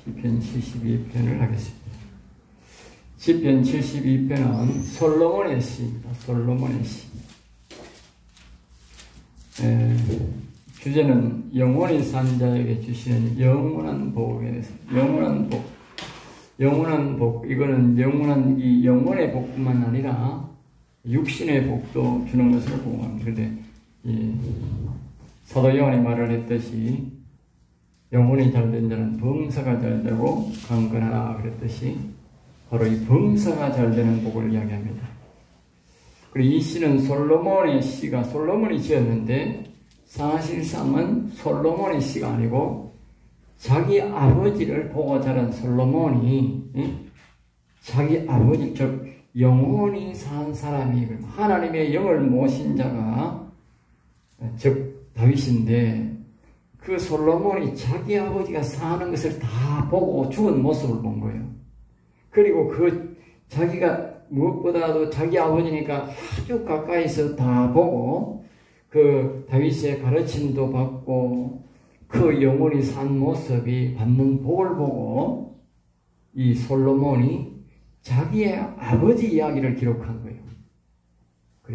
시편 72편을 하겠습니다. 시편 72편은 솔로몬의 시입니다. 솔로몬의 시. 주제는 영원히 산 자에게 주시는 영원한 복에 대해서. 영원한 복. 영원한 복. 이거는 영원한, 이 영원의 복뿐만 아니라 육신의 복도 주는 것을 보고합니다. 그런데 사도 요한이 말을 했듯이 영혼이 잘된 자는 범사가 잘되고 강건하라 그랬듯이 바로 이 범사가 잘되는 복을 이야기합니다. 그리고 이 시는 솔로몬의 시가 솔로몬이 지었는데 사실상은 솔로몬의 시가 아니고 자기 아버지를 보고 자란 솔로몬이 자기 아버지 즉 영원히 산 사람이 하나님의 영을 모신 자가 즉 다윗인데 그 솔로몬이 자기 아버지가 사는 것을 다 보고 죽은 모습을 본 거예요. 그리고 그 자기가 무엇보다도 자기 아버지니까 아주 가까이서 다 보고 그 다윗의 가르침도 받고 그 영원히 산 모습이 받는 복을 보고 이 솔로몬이 자기의 아버지 이야기를 기록한 거예요.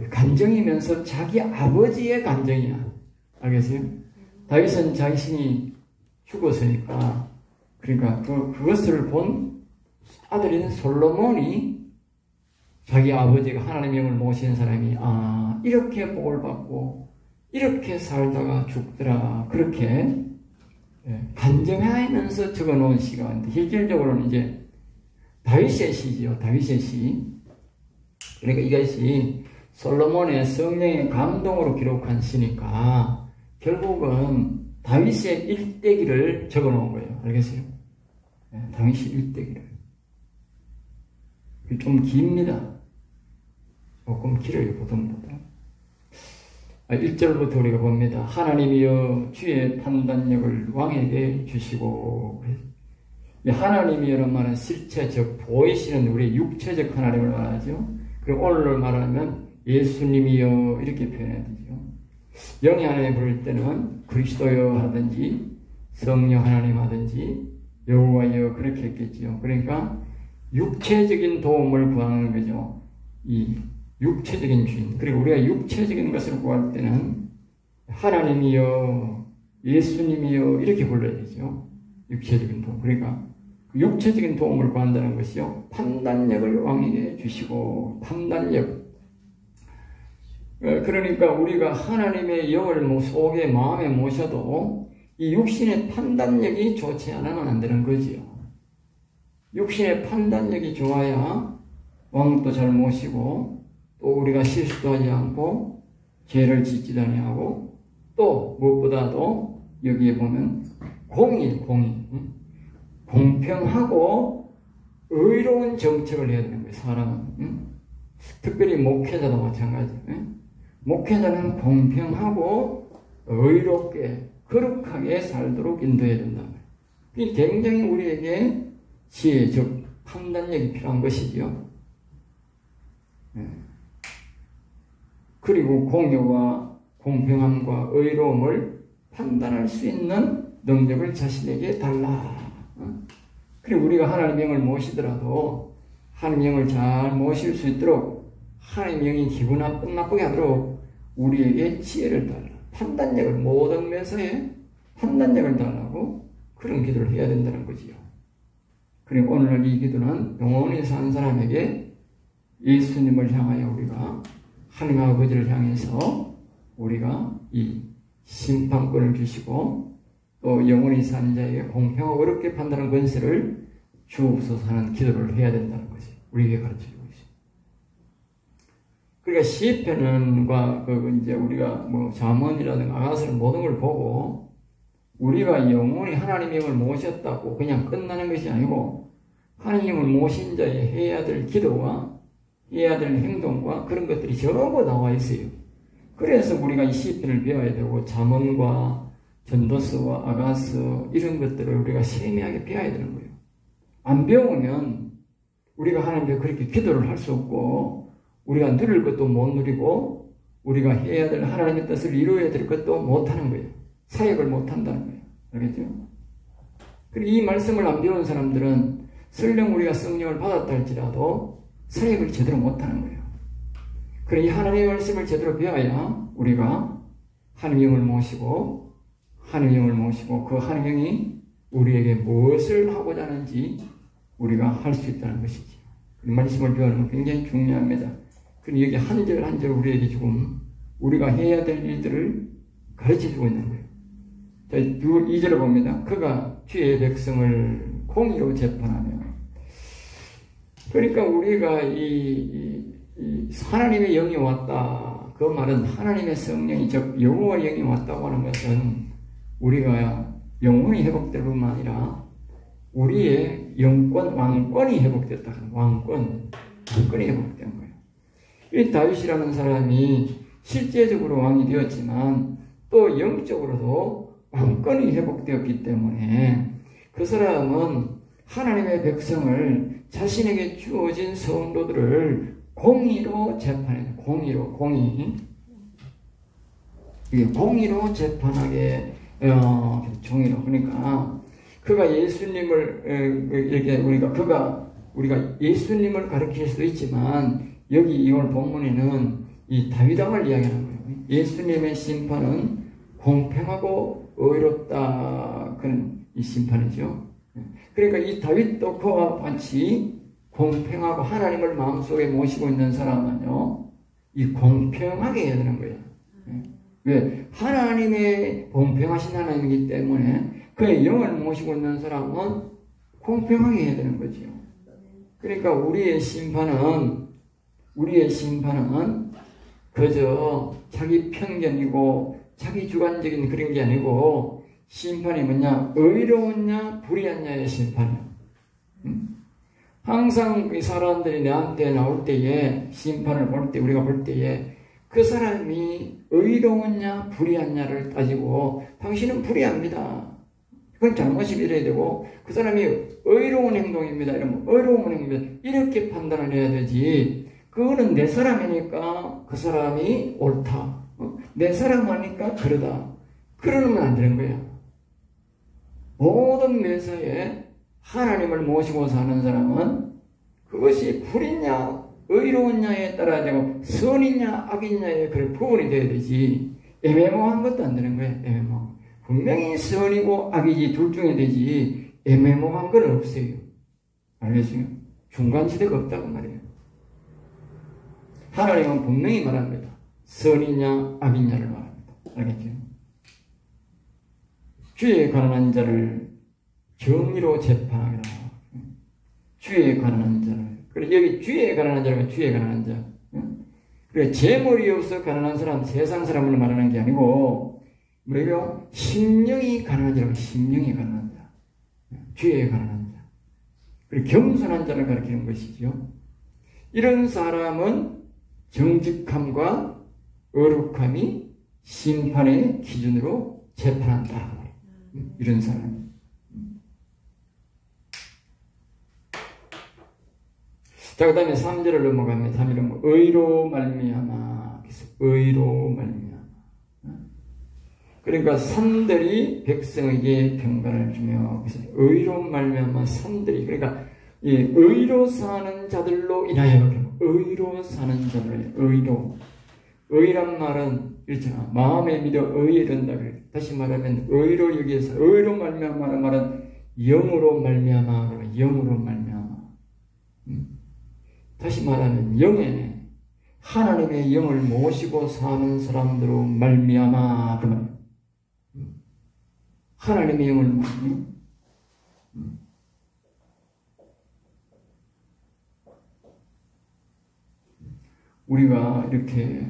간증이면서 자기 아버지의 간증이야. 알겠어요? 다윗은 자신이 죽었으니까 그러니까 그것을 본 아들인 솔로몬이 자기 아버지가 하나님의 영을 모신 사람이 이렇게 복을 받고 이렇게 살다가 죽더라 그렇게 간증하면서 적어놓은 시가 있는데 실질적으로는 이제 다윗의 시지요. 다윗의 시. 그러니까 이것이 솔로몬의 성령의 감동으로 기록한 시니까 결국은 다윗의 일대기를 적어놓은 거예요. 알겠어요? 다윗의 일대기를. 좀 깁니다. 조금 길어요. 보통보다. 1절부터 우리가 봅니다. 하나님이여 주의 판단력을 왕에게 주시고 하나님이여는 말은 실체적 보이시는 우리 육체적 하나님을 말하죠. 그리고 오늘 말하면 예수님이여 이렇게 표현해야 되죠. 영이 하나님 부를 때는 그리스도여 하든지 성령 하나님 하든지 여호와여 그렇게 했겠죠. 그러니까 육체적인 도움을 구하는 거죠. 이 육체적인 주인. 그리고 우리가 육체적인 것을 구할 때는 하나님이여 예수님이여 이렇게 불러야 되죠. 육체적인 도움. 그러니까 육체적인 도움을 구한다는 것이요. 판단력을 왕에게 주시고 판단력. 그러니까 우리가 하나님의 영을 속에 마음에 모셔도 이 육신의 판단력이 좋지 않으면 안 되는 거지요. 육신의 판단력이 좋아야 왕도 잘 모시고 또 우리가 실수도 하지 않고 죄를 짓지도 아니하고 또 무엇보다도 여기에 보면 공의 공평하고 의로운 정책을 해야 되는 거예요. 사람은 특별히 목회자도 마찬가지예요. 목회자는 공평하고 의롭게 거룩하게 살도록 인도해야 된다는 거예요. 이게 굉장히 우리에게 지혜, 즉 판단력이 필요한 것이죠. 그리고 공의와 공평함과 의로움을 판단할 수 있는 능력을 자신에게 달라. 그리고 우리가 하나님의 영을 모시더라도 하나님의 영을 잘 모실 수 있도록 하나님의 영이 기분 나쁘게 하도록 우리에게 지혜를 달라. 판단력을 모든 면서에 판단력을 달라고 그런 기도를 해야 된다는 거지요. 그리고 오늘날 이 기도는 영원히 산 사람에게 예수님을 향하여 우리가 하나님 아버지를 향해서 우리가 이 심판권을 주시고 또 영원히 산 자에게 공평하고 어렵게 판단하는 권세를 주옵소서 하는 기도를 해야 된다는 것이 우리에게 가르쳐주고 있습니다. 그러니까 시편과 이제 우리가 잠언이라든가 아가서를 모든 걸 보고 우리가 영원히 하나님의 영을 모셨다고 그냥 끝나는 것이 아니고 하나님을 모신 자의 해야 될 기도와 해야 될 행동과 그런 것들이 전부 나와 있어요. 그래서 우리가 이 시편을 배워야 되고 잠언과 전도서와 아가서 이런 것들을 우리가 세밀하게 배워야 되는 거예요. 안 배우면 우리가 하나님께 그렇게 기도를 할 수 없고 우리가 누릴 것도 못 누리고 우리가 해야 될 하나님의 뜻을 이루어야 될 것도 못하는 거예요. 사역을 못한다는 거예요. 알겠죠? 그리고 이 말씀을 안 배운 사람들은 설령 우리가 성령을 받았다 할지라도 사역을 제대로 못하는 거예요. 그래, 이 하나님의 말씀을 제대로 배워야 우리가 하나님의 영을 모시고 그 하나님의 영이 우리에게 무엇을 하고자 하는지 우리가 할 수 있다는 것이지. 이 말씀을 배우는 건 굉장히 중요합니다. 그럼 여기 한 절 한 절 우리에게 지금 우리가 해야 될 일들을 가르쳐주고 있는 거예요. 자, 2절을 봅니다. 그가 주의 백성을 공의로 재판하며. 그러니까 우리가 이 하나님의 영이 왔다. 그 말은 하나님의 성령이 즉 여호와 영이 왔다고 하는 것은 우리가 영혼이 회복될 뿐만 아니라 우리의 영권, 왕권이 회복됐다. 왕권이 회복된 거예요. 이 다윗이라는 사람이 실제적으로 왕이 되었지만 또 영적으로도 왕권이 회복되었기 때문에 그 사람은 하나님의 백성을 자신에게 주어진 성도들을 공의로 재판해요. 공의로 재판하게 종이로. 그러니까 그가 예수님을 이렇게 우리가 예수님을 가르칠 수도 있지만 여기 이번 본문에는 이 다윗왕을 이야기하는 거예요. 예수님의 심판은 공평하고 의롭다. 그런 이 심판이죠. 그러니까 이 다윗도 그와 같이 공평하고 하나님을 마음속에 모시고 있는 사람은요, 이 공평하게 해야 되는 거예요. 왜? 하나님의 공평하신 하나님이기 때문에 그의 영을 모시고 있는 사람은 공평하게 해야 되는 거죠. 그러니까 우리의 심판은 그저 자기 편견이고 자기 주관적인 그런 게 아니고 심판이 뭐냐? 의로웠냐 불의했냐의 심판이야. 항상 이 사람들이 나한테 나올 때에 심판을 볼 때 우리가 볼 때에 그 사람이 의로웠냐 불의했냐를 따지고 당신은 불의합니다. 그건 잘못이 이래야 되고 그 사람이 의로운 행동입니다. 이러면 의로운 행동입니다. 이렇게 판단을 해야 되지. 그거는 내 사람이니까 그 사람이 옳다. 내 사람 하니까 그러다. 그러면 안 되는 거야. 모든 매사에 하나님을 모시고 사는 사람은 그것이 불이냐 의로웠냐에 따라 되고 선이냐 악이냐에 그런 부분이 되어야 되지. 애매모호한 것도 안 되는 거야. 애매모호. 분명히 선이고 악이지 둘 중에 되지 애매모호한 건 없어요. 알겠어요? 중간지대가 없다고 말이에요. 하나님은 분명히 말합니다. 선이냐 악이냐를 말합니다. 알겠죠? 주에 가난한 자를 정의로 재판하기라. 주에 가난한 자를. 그래 여기 주에 가난한 자라면 주에 가난한 자. 그래 재물이 없어 가난한 사람 세상 사람을 말하는 게 아니고 뭐예요? 심령이 가난한 자라면 심령이 가난한 자. 주에 가난한 자. 그리고 겸손한 자를 가리키는 것이죠. 이런 사람은 정직함과 어룩함이 심판의 기준으로 재판한다. 이런 사람이. 자, 그 다음에 3절을 넘어갑니다. 3절은 의로 말미암아. 의로 말미암아. 그러니까 산들이 백성에게 평강을 주며, 그래서 의로 말미암아 산들이, 그러니까 이 의로 사는 자들로 인하여, 의로 사는 자들, 의로. 의란 말은 이렇잖아. 마음에 믿어 의에 이른다. 다시 말하면 의로 여기에서 의로 말미암아라는 말은 영으로 말미암아. 영으로 말미암아. 다시 말하면 영에 하나님의 영을 모시고 사는 사람들로 말미암아. 그 말이에요. 하나님의 영을 모시고. 우리가 이렇게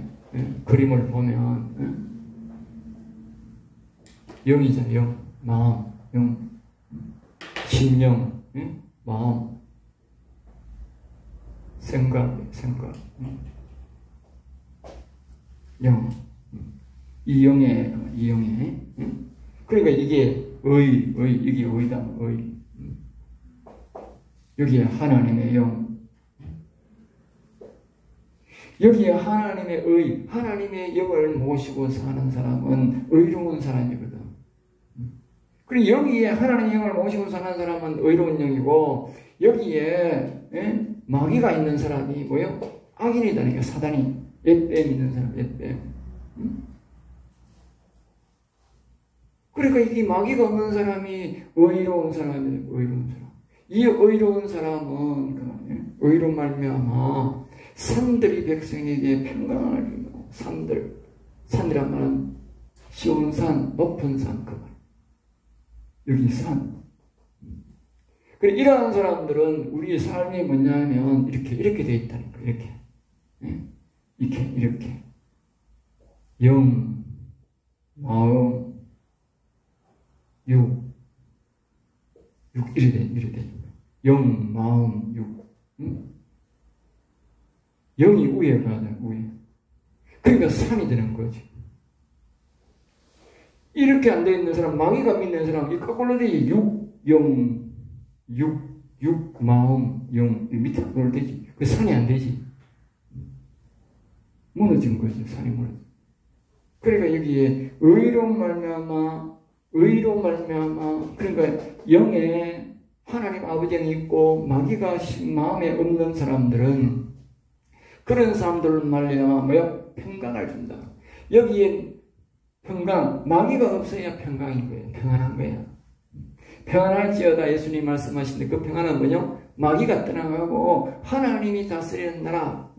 그림을 보면 영이잖아요. 영, 마음, 영, 심령, 마음, 생각, 영. 이 영에. 그러니까 이게 이게 의다. 여기에 하나님의 영. 여기에 하나님의 영을 모시고 사는 사람은 의로운 사람이거든. 그리고 여기에 하나님의 영을 모시고 사는 사람은 의로운 영이고, 여기에 마귀가 있는 사람이 뭐요? 악인이다니까. 사단이. 옛뱀 있는 사람, 옛뱀. 그러니까 이 마귀가 없는 사람이 의로운 사람이에요. 의로운 사람. 이 의로운 사람은 의로 말미암아 산들이 백성에게 평강을 줍니다. 산이란 말은 쉬운 산, 높은 산, 그 말. 여기 산. 그래, 이러한 사람들은 우리의 삶이 뭐냐면 이렇게 되어 있다니까. 이렇게. 영, 마음, 육 이래 돼. 영, 마음, 육. 영이 위에 가야 돼, 위에. 그러니까 산이 되는 거지. 이렇게 안 돼 있는 사람, 마귀가 믿는 사람, 이 거꾸로 되지. 육, 마음, 영, 밑에 거꾸로 되지. 그 산이 안 되지. 무너진 거지, 산이 무너진. 그러니까 여기에 의로 말미암아, 그러니까 영에 하나님 아버지 영이 있고 마귀가 마음에 없는 사람들은 그런 사람들 말미암아 뭐야? 평강을 준다. 여기에 평강, 마귀가 없어야 평강인 거예요. 평안한 거예요. 평안할지어다 예수님 말씀하시는데 그 평안은 뭐냐? 마귀가 떠나가고 하나님이 다스리는 나라,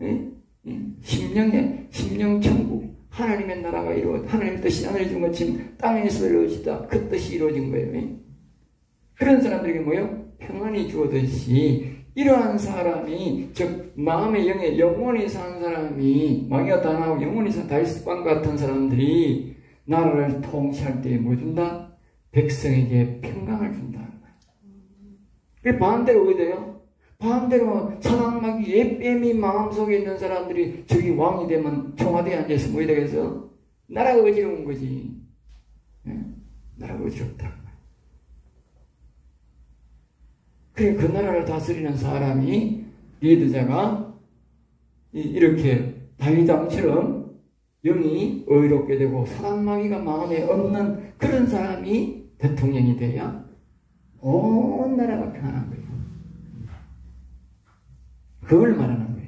심령 천국, 하나님의 나라가 하나님의 뜻이 하늘에 이루어진 것처럼 땅에서 이루어지다. 그 뜻이 이루어진 거예요. 그런 사람들에게 뭐예요? 평안이 주어졌지. 이러한 사람이, 즉 마음의 영에 영원히 산 사람이, 마귀가 당하고 영원히 산 다윗왕 같은 사람들이 나라를 통치할 때에 뭐 준다? 백성에게 평강을 준다. 그 반대로 어떻게 돼요? 반대로 사랑마귀 옛뱀이 마음속에 있는 사람들이 저기 왕이 되면 청와대에 앉아서 뭐 되겠어? 나라가 어지러운 거지. 나라가 어지럽다. 그래, 그 나라를 다스리는 사람이, 리더자가 이렇게 다윗왕처럼 영이 의롭게 되고 사랑마귀가 마음에 없는 그런 사람이 대통령이 돼야 온 나라가 평안한 거예요. 그걸 말하는 거예요.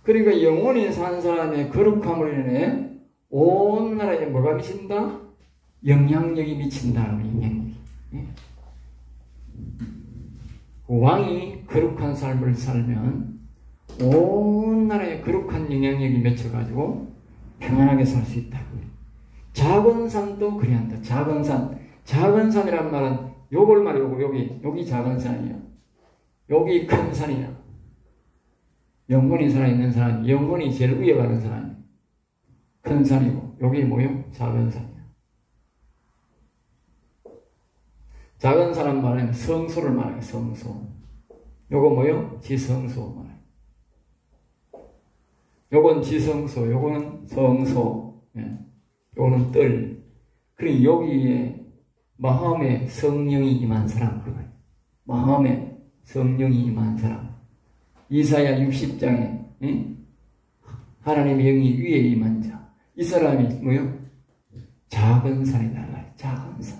그러니까 영원히 산 사람의 거룩함으로 인해 온 나라에 뭐가 미친다? 영향력이 미친다. 영향력이. 왕이 거룩한 삶을 살면 온 나라에 거룩한 영향력이 맺혀가지고 평안하게 살 수 있다. 작은 산도 그래야 한다. 작은 산. 작은 산이란 말은 요걸 말이고 여기 작은 산이야. 여기 큰 산이야. 영혼이 살아있는 사람, 영혼이 제일 위에 가는 사람이 큰 산이고, 여기 뭐요? 작은 산이야. 작은 사람 말하면 성소를 말해요. 성소. 요거 뭐요? 지성소 말해요. 요건 지성소, 요거는 성소, 요거는 뜰. 그리고 여기에 마음에 성령이 임한 사람, 마음에 성령이 임한 사람. 이사야 60장에 하나님의 영이 위에 임한 자. 이 사람이 뭐요? 작은 산이다. 작은 산.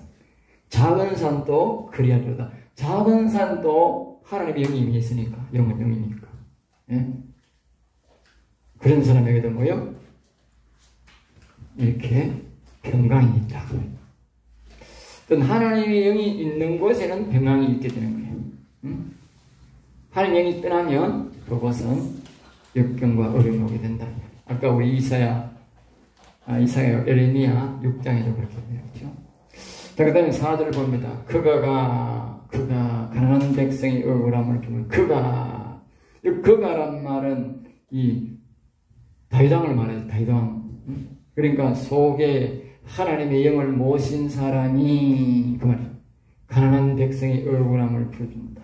작은 산도 그리하도다. 작은 산도 하나님의 영이 임해 있으니까. 영은 영이니까. 그런 사람에게도 뭐요? 이렇게 평강이 있다. 어떤 하나님의 영이 있는 곳에는 평강이 있게 되는 거예요. 하나님의 영이 떠나면 그곳은 역경과 어려움이 오게 된다. 아까 우리 이사야 에레미야 6장에도 그렇게 되었죠. 자, 그 다음에 4절을 봅니다. 그가 가난한 백성의 억울함을 보면 그가란 말은 이 다윗왕을 말해요. 다윗왕. 그러니까 속에 하나님의 영을 모신 사람이 그 말이에요. 가난한 백성의 억울함을 풀어준다.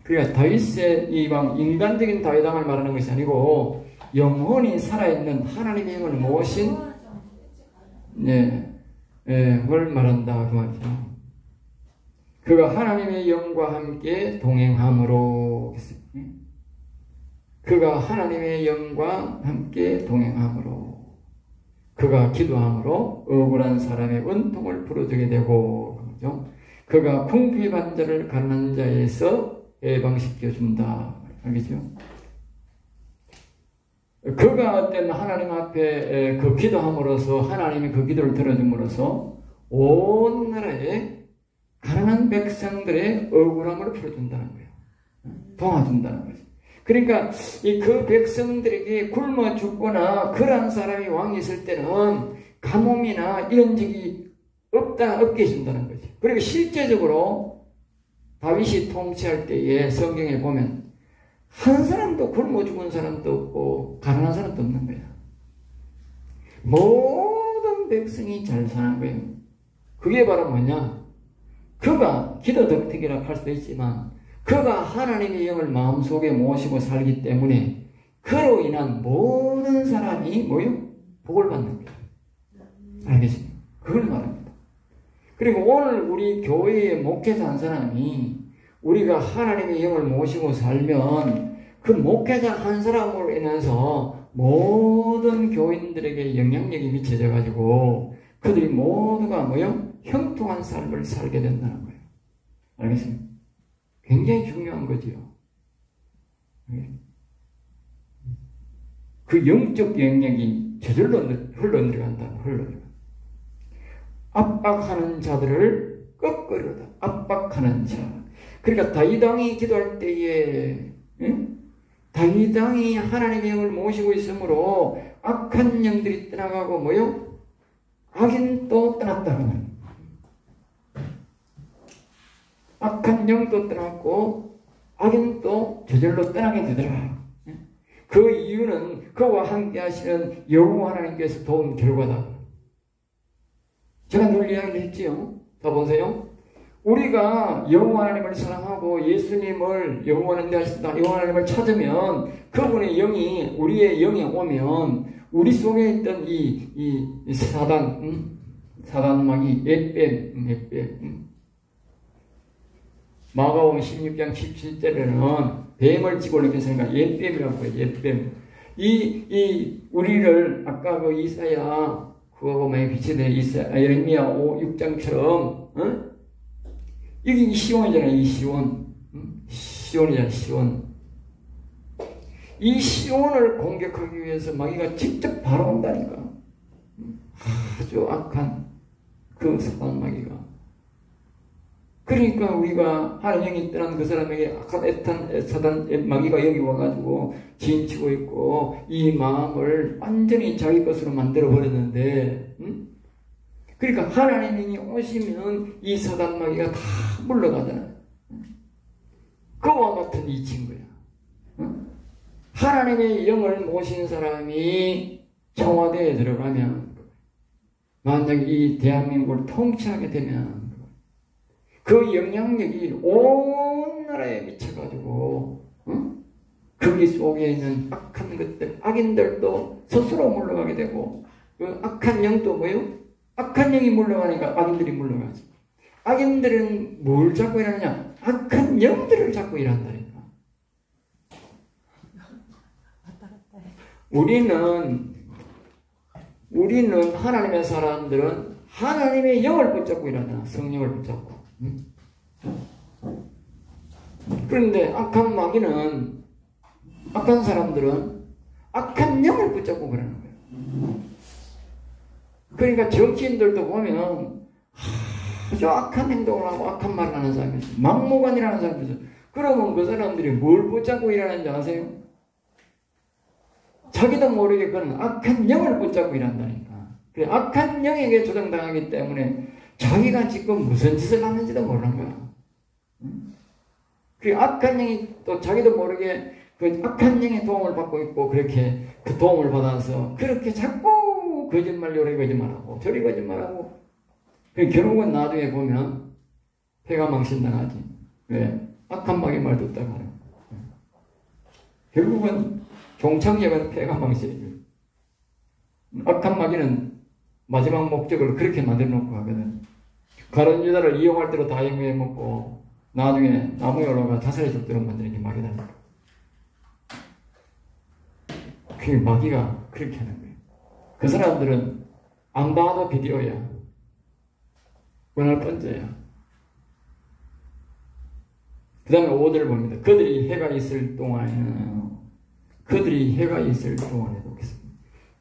그러니까 다윗의 이 왕, 인간적인 다윗왕을 말하는 것이 아니고 영혼이 살아있는 하나님의 영을 모신 걸 말한다 그 말이죠. 그가 하나님의 영과 함께 동행함으로, 그가 하나님의 영과 함께 동행함으로. 그가 기도함으로 억울한 사람의 은통을 풀어주게 되고, 그죠? 그가 궁핍한 자를 가난한 자에서 해방시켜준다. 알겠죠? 그가 어떤 하나님 앞에 그 기도함으로써 하나님이 그 기도를 들어줌으로써 온 나라에 가난한 백성들의 억울함을 풀어준다는 거예요. 도와준다는 거죠. 그러니까 그 백성들에게 굶어 죽거나 그러한 사람이 왕이 있을 때는 가뭄이나 이런 적이 없게 해준다는 거죠. 그리고 실제적으로 다윗이 통치할 때에 성경에 보면 한 사람도 굶어 죽은 사람도 없고 가난한 사람도 없는 거야. 모든 백성이 잘 사는 거예요. 그게 바로 뭐냐? 그가 기도 덕택이라 할 수도 있지만 그가 하나님의 영을 마음속에 모시고 살기 때문에 그로 인한 모든 사람이 뭐요? 복을 받는 거예요. 알겠습니까? 그걸 말합니다. 그리고 오늘 우리 교회의 목회자 한 사람이 우리가 하나님의 영을 모시고 살면 그 목회자 한 사람으로 인해서 모든 교인들에게 영향력이 미쳐져 가지고 그들이 모두가 뭐요? 형통한 삶을 살게 된다는 거예요. 알겠습니까? 굉장히 중요한 거지요. 그 영적 영향력이 저절로 흘러내려간다. 압박하는 자들을 꺾으려다. 압박하는 자. 그러니까 다윗 왕이 기도할 때에 다윗 왕이 하나님의 영을 모시고 있으므로 악한 영들이 떠나가고 뭐요? 악인도 떠났다는 악한 영도 떠났고 악인도 저절로 떠나게 되더라. 그 이유는 그와 함께 하시는 여호와 하나님께서 도운 결과다. 제가 늘 이야기를 했지요. 자 보세요. 우리가 여호와 하나님을 사랑하고 예수님을 여호와 하나님을 찾으면 그분의 영이 우리의 영에 오면 우리 속에 있던 이 사단마귀 옛뱀 마가복음 16장 17절에는 뱀을 쥐고 이렇게 생각 옛뱀이라고 해요. 옛뱀. 우리를 아까 그 이사야 그거하고 많이 비치된 예레미야 6장처럼 여기 시온이잖아요. 이 시온이잖아요. 시온. 이 시온을 공격하기 위해서 마귀가 직접 바로 온다니까. 아주 악한 그 사단 마귀가. 그러니까 우리가 하나님이 떠난 그 사람에게 악한 애탄 사단 마귀가 여기 와가지고 진치고 있고 이 마음을 완전히 자기 것으로 만들어 버렸는데, 그러니까 하나님이 오시면 이 사단 마귀가 다 물러가잖아요. 그와 같은 이치인 거야. 하나님의 영을 모신 사람이 청와대에 들어가면 만약 이 대한민국을 통치하게 되면 그 영향력이 온 나라에 미쳐가지고 거기 속에 있는 악한 것들, 악인들도 스스로 물러가게 되고 그 악한 영도 뭐요? 악한 영이 물러가니까 악인들이 물러가지. 악인들은 뭘 잡고 일하느냐? 악한 영들을 잡고 일한다니까. 우리는 하나님의 사람들은 하나님의 영을 붙잡고 일하잖아. 성령을 붙잡고. 그런데 악한 마귀는 악한 사람들은 악한 영을 붙잡고 그러는 거예요. 그러니까 정치인들도 보면 아주 악한 행동을 하고 악한 말을 하는 사람이 있어요. 막무가내라는 사람이 있어요. 그러면 그 사람들이 뭘 붙잡고 일하는지 아세요? 자기도 모르게 그는 악한 영을 붙잡고 일한다니까. 그래, 악한 영에게 조정당하기 때문에 자기가 지금 무슨 짓을 하는지도 모르는 거야. 그 악한 영이 또 자기도 모르게 그 악한 영의 도움을 받고 있고 그렇게 그 도움을 받아서 그렇게 자꾸 거짓말 요리 거짓말하고 저리 거짓말하고 결국은 나중에 보면 폐가 망신당하지. 왜? 악한 마귀 말 듣다가 결국은 종착역은 폐가 망신이에요. 악한 마귀는 마지막 목적을 그렇게 만들어 놓고 하거든. 가룟 유다를 이용할 대로 다 이용해 먹고 나중에 나무에 올라가 자살해 죽도록 만드는 게 마귀다. 그게 마귀가 그렇게 하는 거예요. 그 사람들은 안 봐도 비디오야. 그날 번째야. 그 다음에 5절 봅니다. 그들이 해가 있을 동안에도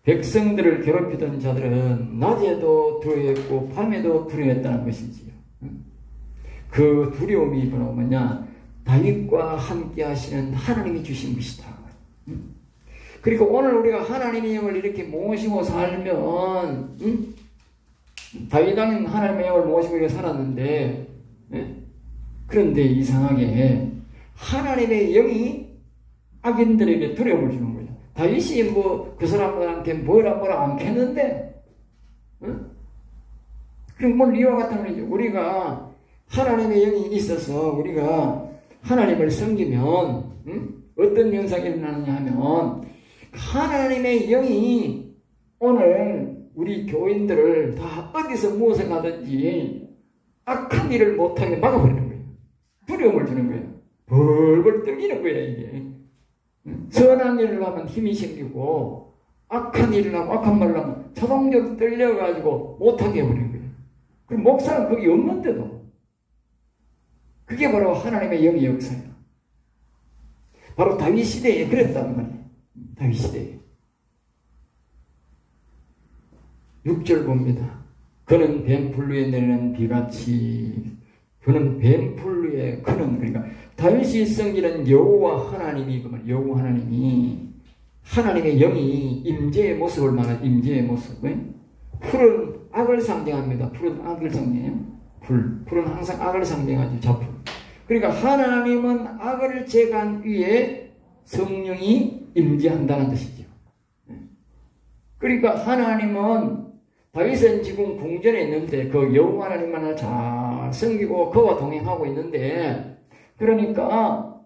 백성들을 괴롭히던 자들은 낮에도 두려웠고 밤에도 두려웠다는 것이지요. 그 두려움이 바로 뭐냐? 다윗과 함께 하시는 하나님이 주신 것이다. 그리고 오늘 우리가 하나님의 영을 이렇게 모시고 살면, 다윗왕은 하나님의 영을 모시고 이렇게 살았는데, 그런데 이상하게 하나님의 영이 악인들에게 두려움을 주는 거예요. 다윗이 뭐 그 사람들한테 뭐라 안 했는데, 그럼 뭘 이와 같은 거죠. 우리가 하나님의 영이 있어서 우리가 하나님을 섬기면 어떤 현상이 일어나느냐 하면, 하나님의 영이 오늘 우리 교인들을 다 어디서 무엇을 하든지 악한 일을 못하게 막아버리는 거예요. 두려움을 주는 거예요. 벌벌 떨리는 거예요, 이게. 선한 일을 하면 힘이 생기고, 악한 일을 하고, 악한 말을 하면 자동적으로 떨려가지고 못하게 해버리는 거예요. 그럼 목사는 거기 없는데도. 그게 바로 하나님의 영의 역사예요. 바로 다윗 시대에 그랬단 말이에요. 다윗 시대에. 6절 봅니다. 그는 뱀풀루에 내리는 비같이, 그는 뱀풀루에, 그러니까 다윗이 섬기는 여호와 하나님이, 그 말, 여호와 하나님이, 하나님의 영이 임재의 모습을 말하는 임재의 모습. 풀은 악을 상징합니다. 풀은 악을 상징해요. 풀은 항상 악을 상징하죠. 자풀. 그러니까 하나님은 악을 제거한 위에 성령이 임재한다는 뜻이죠. 그러니까 하나님은, 다윗은 지금 궁전에 있는데 그 여호와 하나님만을 잘 섬기고 그와 동행하고 있는데, 그러니까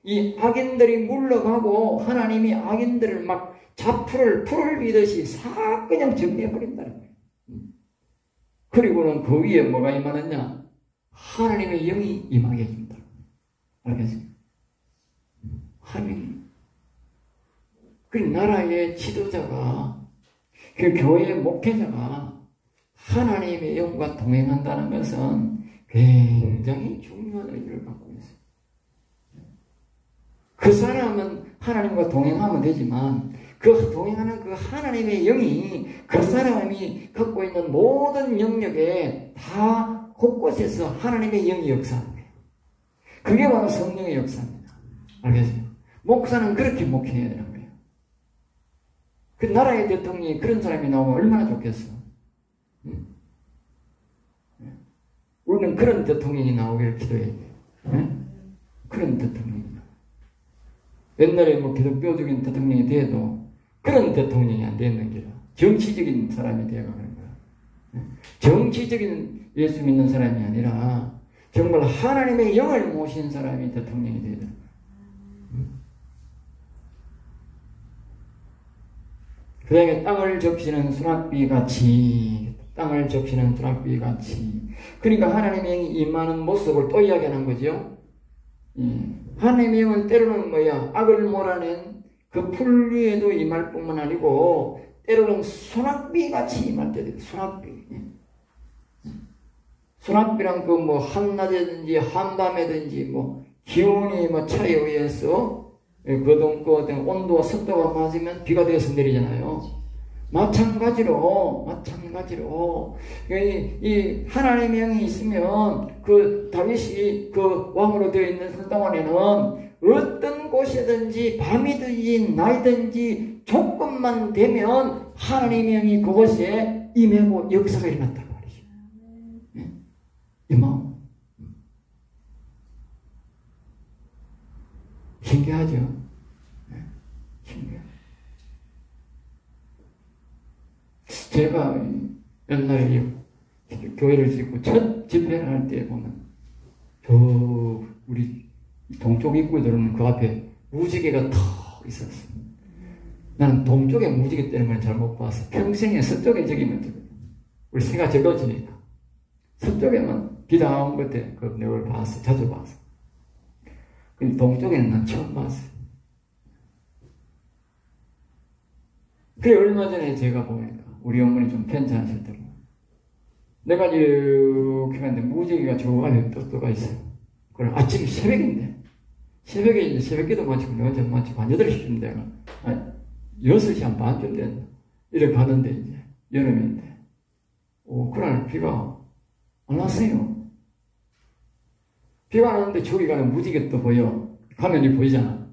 이 악인들이 물러가고 하나님이 악인들을 막 풀을 비듯이 싹 그냥 정리해버린다는 거예요. 그리고는 그 위에 뭐가 임하느냐? 하나님의 영이 임하게 해준다. 알겠습니까? 하나님. 그 나라의 지도자가, 그 교회의 목회자가 하나님의 영과 동행한다는 것은 굉장히 중요한 의미를 갖고 있어요. 그 사람은 하나님과 동행하면 되지만, 그 동행하는 그 하나님의 영이 그 사람이 갖고 있는 모든 영역에 다 곳곳에서 하나님의 영이 역사하는 거예요. 그게 바로 성령의 역사입니다. 알겠어요? 목사는 그렇게 목회해야 되는 거예요. 그 나라의 대통령이 그런 사람이 나오면 얼마나 좋겠어. 우리는 그런 대통령이 나오기를 기도해야 돼요. 그런 대통령이. 옛날에 뭐 기독교적인 대통령이 돼도 그런 대통령이 안 됐는 게라. 정치적인 사람이 되어가는 거야. 정치적인 예수 믿는 사람이 아니라 정말 하나님의 영을 모신 사람이 대통령이 되어야 된다. 그 다음에 땅을 적시는 수납비 같이, 땅을 적시는 수납비 같이. 그러니까 하나님의 영이 임하는 모습을 또 이야기하는 거죠. 하나님의 영은 때로는 뭐야? 악을 몰아낸 그 풀 위에도 임할 뿐만 아니고, 때로는 수납비 같이 임할 때도 있어요. 수납비. 수납비란 그 뭐 한낮이든지 한밤에든지 뭐 기온이 뭐 차이에 의해서 그 온도와 습도가 맞으면 비가 되어서 내리잖아요. 마찬가지로 이 하나님의 영이 있으면 그 다윗이 그 왕으로 되어 있는 그 동안에는 어떤 곳이든지 밤이든지 낮이든지 조금만 되면 하나님의 영이 그곳에 임하고 역사가 일어났단 말이죠. 임하고. 신기하죠? 신기하죠. 제가 옛날에 교회를 짓고 첫 집회를 할 때 보면 저 우리 동쪽 입구에 들어오는 그 앞에 무지개가 턱 있었어. 나는 동쪽에 무지개 뜨는 건 잘 못 봤어. 평생에 서쪽에 저기만 뜨거든. 우리 새가 적어지니까 서쪽에만 비가 온 것에 그 내가 봤어. 자주 봤어. 근데 동쪽에는 난 처음 봤어. 그래 얼마 전에 제가 보니까 우리 어머니 좀 괜찮으셨더라고. 내가 이렇게 갔는데 무지개가 저 안에 떠가 있어요. 그럼 아침 새벽에 이제 새벽기도 마치고 내가 마치고 한 8시쯤 돼가 6시 한 반쯤 됐나 이렇게 가는데 이제 여름인데 그날 비가 안 왔어요. 비가 안 왔는데 저기 가는 무지개 떠 보여. 화면이 보이잖아.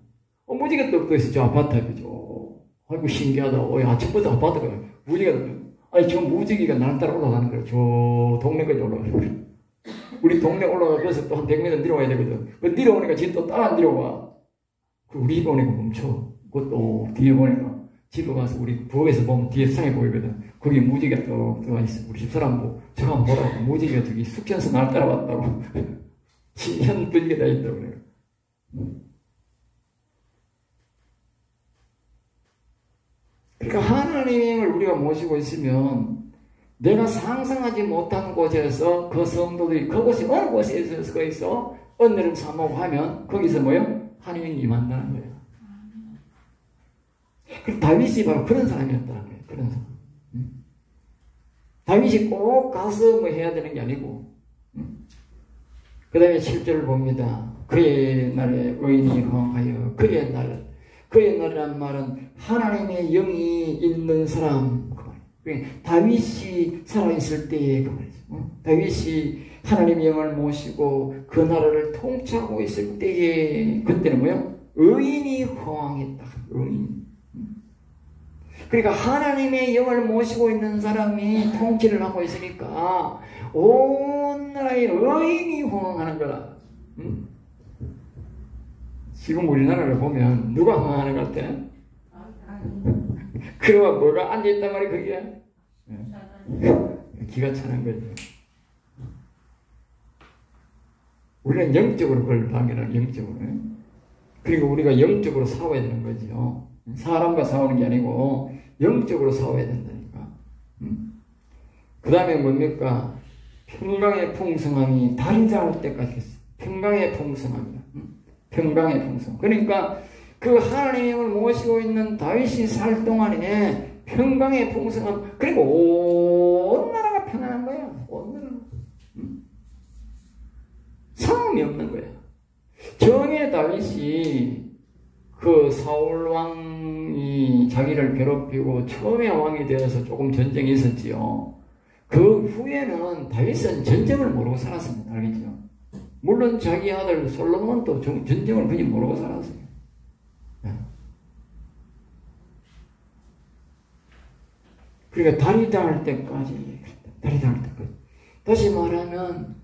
무지개 떠 있어. 저 아파트 앞이죠. 아이고 신기하다. 아침부터 아파트가 무지개가 아니 저 무지개가 나를 따라 올라가는 거야. 저 동네까지 올라가는 거야. 우리 동네 올라가서 또 한 100m 내려와야 되거든. 그 내려오니까 집 또 따라 내려와. 우리 집 오니까 멈춰. 그것도 뒤에 보니까 집에 가서 우리 부엌에서 보면 뒤에 산이 보이거든. 거기 무지개가 또 들어가 있어. 우리 집사람 뭐 저거 한번 보라고. 무지개가 저기 숙제에서 날 따라왔다고. 10년 불리게 다 있다고 그래요. 그러니까 하나님을 우리가 모시고 있으면 내가 상상하지 못한 곳에서 그 성도들이 그곳이 어느 곳에 있어 은혜를 사모하고 하면 거기서 뭐요? 하나님이 임한다는 거예요. 그 다윗이 바로 그런 사람이었다는 거예요. 그런 사람. 다윗이 꼭 가서 뭐 해야 되는 게 아니고 그 다음에 7절을 봅니다. 그의 날에 의인이 흥하여 그의 날이란 말은 하나님의 영이 있는 사람 그 말이에요. 다윗이 살아있을 때에 그 말이죠. 다윗이 하나님의 영을 모시고 그 나라를 통치하고 있을 때에 그때는 뭐요? 의인이 흥황했다. 의인. 그러니까 하나님의 영을 모시고 있는 사람이 통치를 하고 있으니까 온 나라의 의인이 흥황하는 거라. 지금 우리나라를 보면 누가 흥하는 것 같아? 그러면 뭐가 앉아있단 말이야 그게? 기가 차는 거죠. 우리는 영적으로 그걸 발견하는 영적으로. 그리고 우리가 영적으로 싸워야 되는 거죠. 사람과 싸우는 게 아니고 영적으로 싸워야 된다니까. 그 다음에 뭡니까? 평강의 풍성함이 달이 닿을 때까지 했어. 평강의 풍성함이야. 평강의 풍성. 그러니까 그 하나님의 영을 모시고 있는 다윗이 살 동안에 평강의 풍성함, 그리고 온 나라가 평안한 거야. 온 나라. 상함이 없는 거야. 전에 다윗이 그 사울 왕이 자기를 괴롭히고 처음에 왕이 되어서 조금 전쟁이 있었지요. 그 후에는 다윗은 전쟁을 모르고 살았습니다. 알겠죠? 물론 자기 아들 솔로몬도 전쟁을 그냥 모르고 살았어요. 그러니까 달이 닿을 때까지. 다시 말하면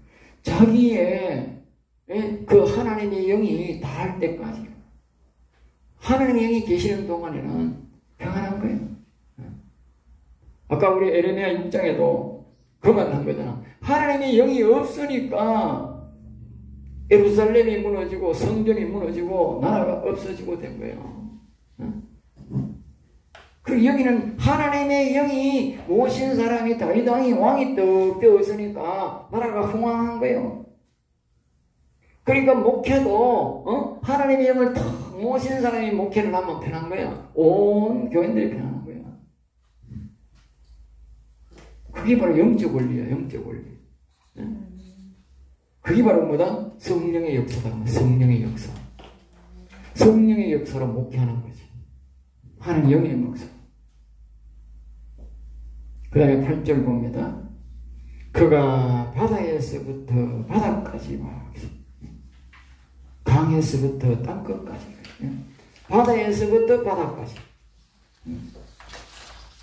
자기의 그 하나님의 영이 닿을 때까지. 하나님의 영이 계시는 동안에는 평안한 거예요. 아까 우리 에레미야 6장에도 그만 한 거잖아. 하나님의 영이 없으니까 예루살렘이 무너지고 성전이 무너지고 나라가 없어지고 된 거예요. 그리고 여기는 하나님의 영이 모신 사람이 다윗 왕이 떡 되었으니까 나라가 흥왕한 거예요. 그러니까 목회도 하나님의 영을 탁 모신 사람이 목회를 하면 편한 거야. 온 교인들이 편한 거야. 그게 바로 영적 원리야. 영적 원리. 그게 바로 뭐다? 성령의 역사다. 성령의 역사. 성령의 역사로 목회하는 거지. 하나님 영의 역사. 그 다음에 8절 봅니다. 그가 바다에서부터 바다까지 와. 강에서부터 땅끝까지. 바다에서부터 바다까지.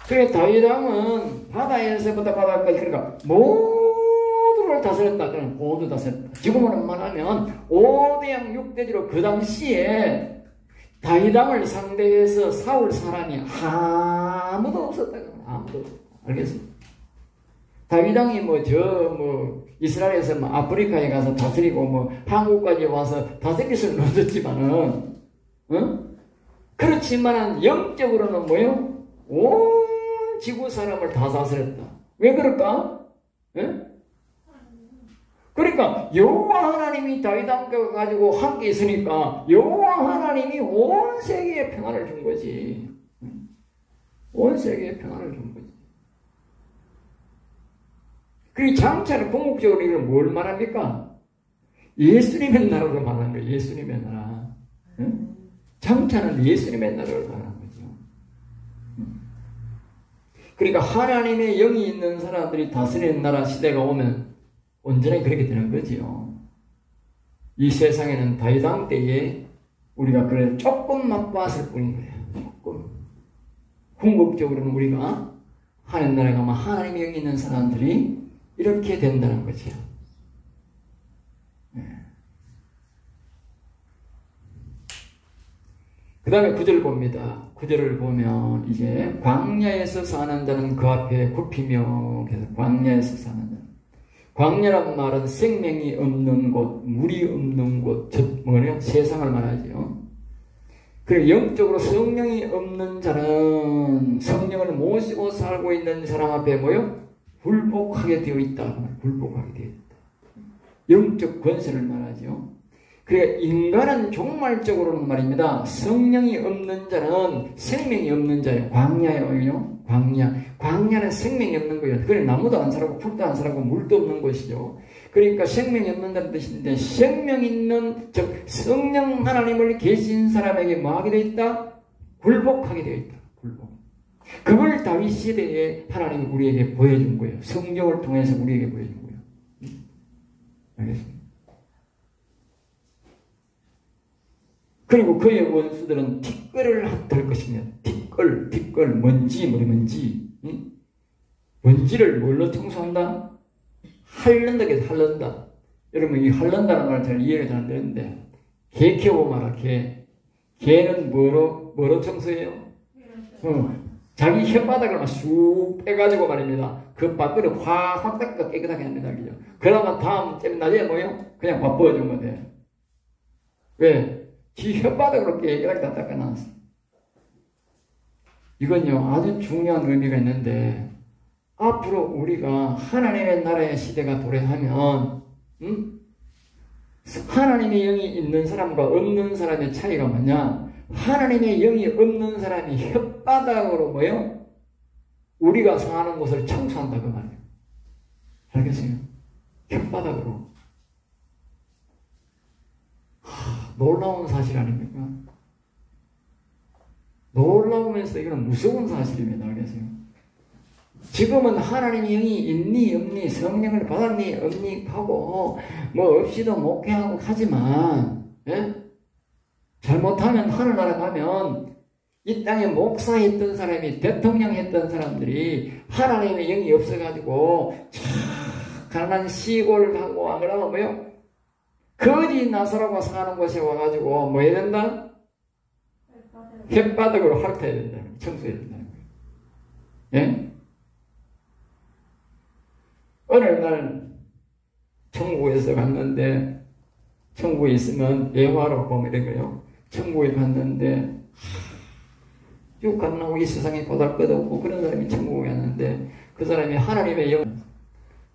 그래 다윗 왕은 바다에서부터 바다까지 그러니까 모두를 다스렸다. 모두 다스렸다. 지금으로 말하면 5대양 6대지로 그 당시에 다윗 왕을 상대해서 싸울 사람이 아무도 없었다. 아무도. 알겠습니다. 다윗 왕이 이스라엘에서 아프리카에 가서 다스리고 한국까지 와서 다스릴 수는 없었지만은, 그렇지만은 영적으로는 뭐요? 온 지구 사람을 다 다스렸다. 왜 그럴까? 그러니까 여호와 하나님이 다윗 왕과 가지고 함께 있으니까 여호와 하나님이 온 세계에 평안을 준 거지. 온 세계에 평안을 준 거지. 그 장차는 궁극적으로 이걸 뭘 말합니까? 예수님의 나라로 말하는 거예요. 예수님의 나라. 응? 장차는 예수님의 나라를 말하는 거죠. 그러니까 하나님의 영이 있는 사람들이 다스리는 나라 시대가 오면 온전히 그렇게 되는 거지요. 이 세상에는 다윗왕 때에 우리가 그걸 조금 맛봤을 뿐인 거예요. 조금. 궁극적으로는 우리가 하나님 나라에 가면 하나님의 영이 있는 사람들이 이렇게 된다는 거죠. 그 다음에 9절 봅니다. 9절을 보면 이제 광야에서 사는 자는 그 앞에 굽히며, 그래서 광야에서 사는 자. 광야란 말은 생명이 없는 곳, 물이 없는 곳, 뭐냐? 세상을 말하죠. 그리고 영적으로 성령이 없는 자는 성령을 모시고 살고 있는 사람 앞에 뭐요? 굴복하게 되어 있다. 굴복하게 되어 있다. 영적 권세를 말하죠. 그래, 인간은 종말적으로는 말입니다. 성령이 없는 자는 생명이 없는 자예요. 광야예요. 광야는 생명이 없는 거예요. 그래, 나무도 안 살고 풀도 안 살고 물도 없는 것이죠. 그러니까 생명이 없는다는 뜻인데, 생명 있는, 즉 성령 하나님을 계신 사람에게 뭐 하게 되어 있다? 굴복하게 되어 있다. 굴복. 그걸 다윗 시대에 하나님이 우리에게 보여준 거예요. 성경을 통해서 우리에게 보여준 거예요. 알겠습니까? 그리고 그의 원수들은 티끌을 핫할 것이며, 티끌, 먼지, 머리먼지. 응? 먼지를 뭘로 청소한다? 핥는다, 핥는다. 여러분, 이 핥는다는 말 잘 이해가 잘 안 되는데, 개 키워보면 알아, 개. 개는 뭐로 청소해요? 자기 혓바닥을 쑥 빼가지고 말입니다. 그 밖을 확 닦아 깨끗하게 합니다. 그죠? 그러면 다음, 나중에 뭐요? 그냥 밥 부어주면 돼. 왜? 지 혓바닥으로 깨끗하게 다 닦아놨어. 이건요, 아주 중요한 의미가 있는데, 앞으로 우리가 하나님의 나라의 시대가 도래하면, 하나님의 영이 있는 사람과 없는 사람의 차이가 뭐냐? 하나님의 영이 없는 사람이 혓바닥으로 뭐요? 우리가 사는 곳을 청소한다, 그 말이에요. 알겠어요? 혓바닥으로. 놀라운 사실 아닙니까? 놀라우면서 이건 무서운 사실입니다. 알겠어요? 지금은 하나님의 영이 있니 없니, 성령을 받았니 없니 하고 뭐 없이도 목회하고 하지만, 예? 잘못하면 하늘나라 가면 이 땅에 목사했던 사람이, 대통령 했던 사람들이 하나님의 영이 없어가지고 가난한 시골하고 안 그러면 뭐요? 거지 나서라고 사는 곳에 와가지고 뭐 해야 된다? 혓바닥으로 핥아야 된다. 청소해야 된다는 거예요. 예? 어느 날 천국에서 갔는데, 천국에 있으면 예화로 보면 이런 거예요. 천국에 갔는데 쭉 가능하고 이 세상에 보잘것없고 그런 사람이 천국에 갔는데, 그 사람이 하나님의 영.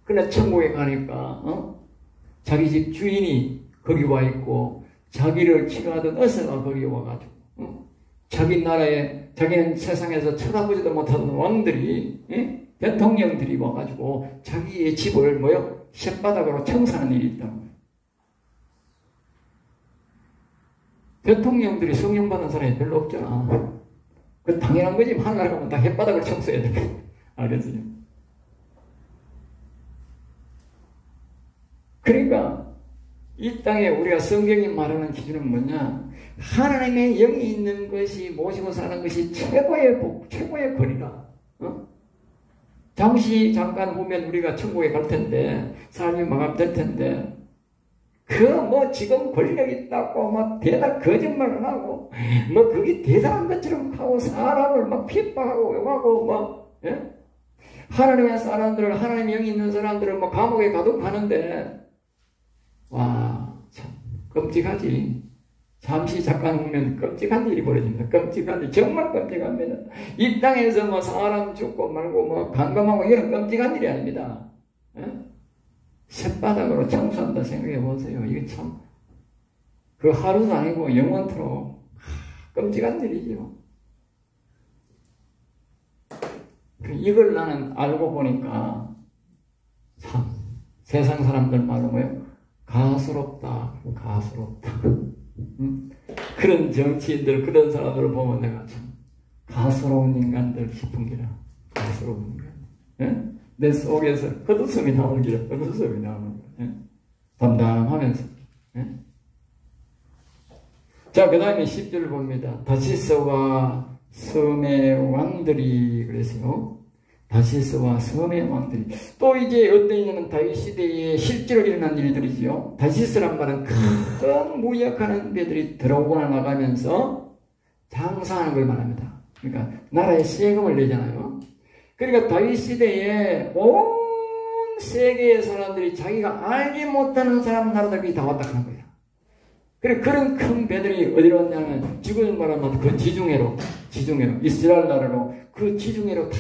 그러나 천국에 가니까 자기 집 주인이 거기 와 있고, 자기를 치료하던 의사가 거기 와가지고, 자기 나라에, 자기는 세상에서 쳐다보지도 못하던 왕들이, 대통령들이 와가지고 자기의 집을 뭐요? 쇳바닥으로 청소하는 일이 있다는 거예요. 대통령들이 성령 받은 사람이 별로 없잖아. 그 당연한 거지. 하늘나라 가면 다 혓바닥을 청소해야 돼. 알겠어요? 그러니까 이 땅에 우리가 성경이 말하는 기준은 뭐냐? 하나님의 영이 있는 것이, 모시고 사는 것이 최고의 복, 최고의 권위다. 잠깐 후면 우리가 천국에 갈 텐데, 삶이 마감될 텐데, 지금 권력 있다고 막 대단 거짓말을 하고, 그게 대단한 것처럼 하고, 사람을 막 핍박하고, 욕하고, 예? 하나님의 사람들을, 하나님의 영이 있는 사람들을 감옥에 가두고하는데, 와, 참, 끔찍하지. 잠시 잠깐 후면 끔찍한 일이 벌어집니다. 끔찍한 일, 정말 끔찍합니다. 이 땅에서 사람 죽고 말고 감감하고 이런 끔찍한 일이 아닙니다. 쇳바닥으로 청소한다 생각해 보세요. 이게 참, 그 하루도 아니고 영원토록 끔찍한 일이죠. 이걸 나는 알고 보니까 참 세상 사람들 말로 뭐예요? 가스롭다. 가스롭다. 그런 정치인들, 그런 사람들을 보면 내가 참 가스로운 인간들 싶은 기라. 가스로운 인간. 예? 내 속에서 헛웃음이 나오는 기라. 헛웃음이 나오는 거야. 예? 담담하면서. 예? 자, 그 다음에 10절 봅니다. 다시스와 섬의 왕들이 그랬어요. 다시스와 섬의 왕들이. 또 이제 어떤 일은 다윗 시대에 실제로 일어난 일들이지요. 다시스란 말은 큰 무역하는 배들이 들어오거나 나가면서 장사하는 걸 말합니다. 그러니까 나라에 세금을 내잖아요. 그러니까 다윗 시대에 온 세계의 사람들이 자기가 알지 못하는 사람 나라들이 다 왔다 하는 거예요. 그런 큰 배들이 어디로 왔냐면 지금 말하면 그 지중해로 이스라엘 나라로 그 지중해로 다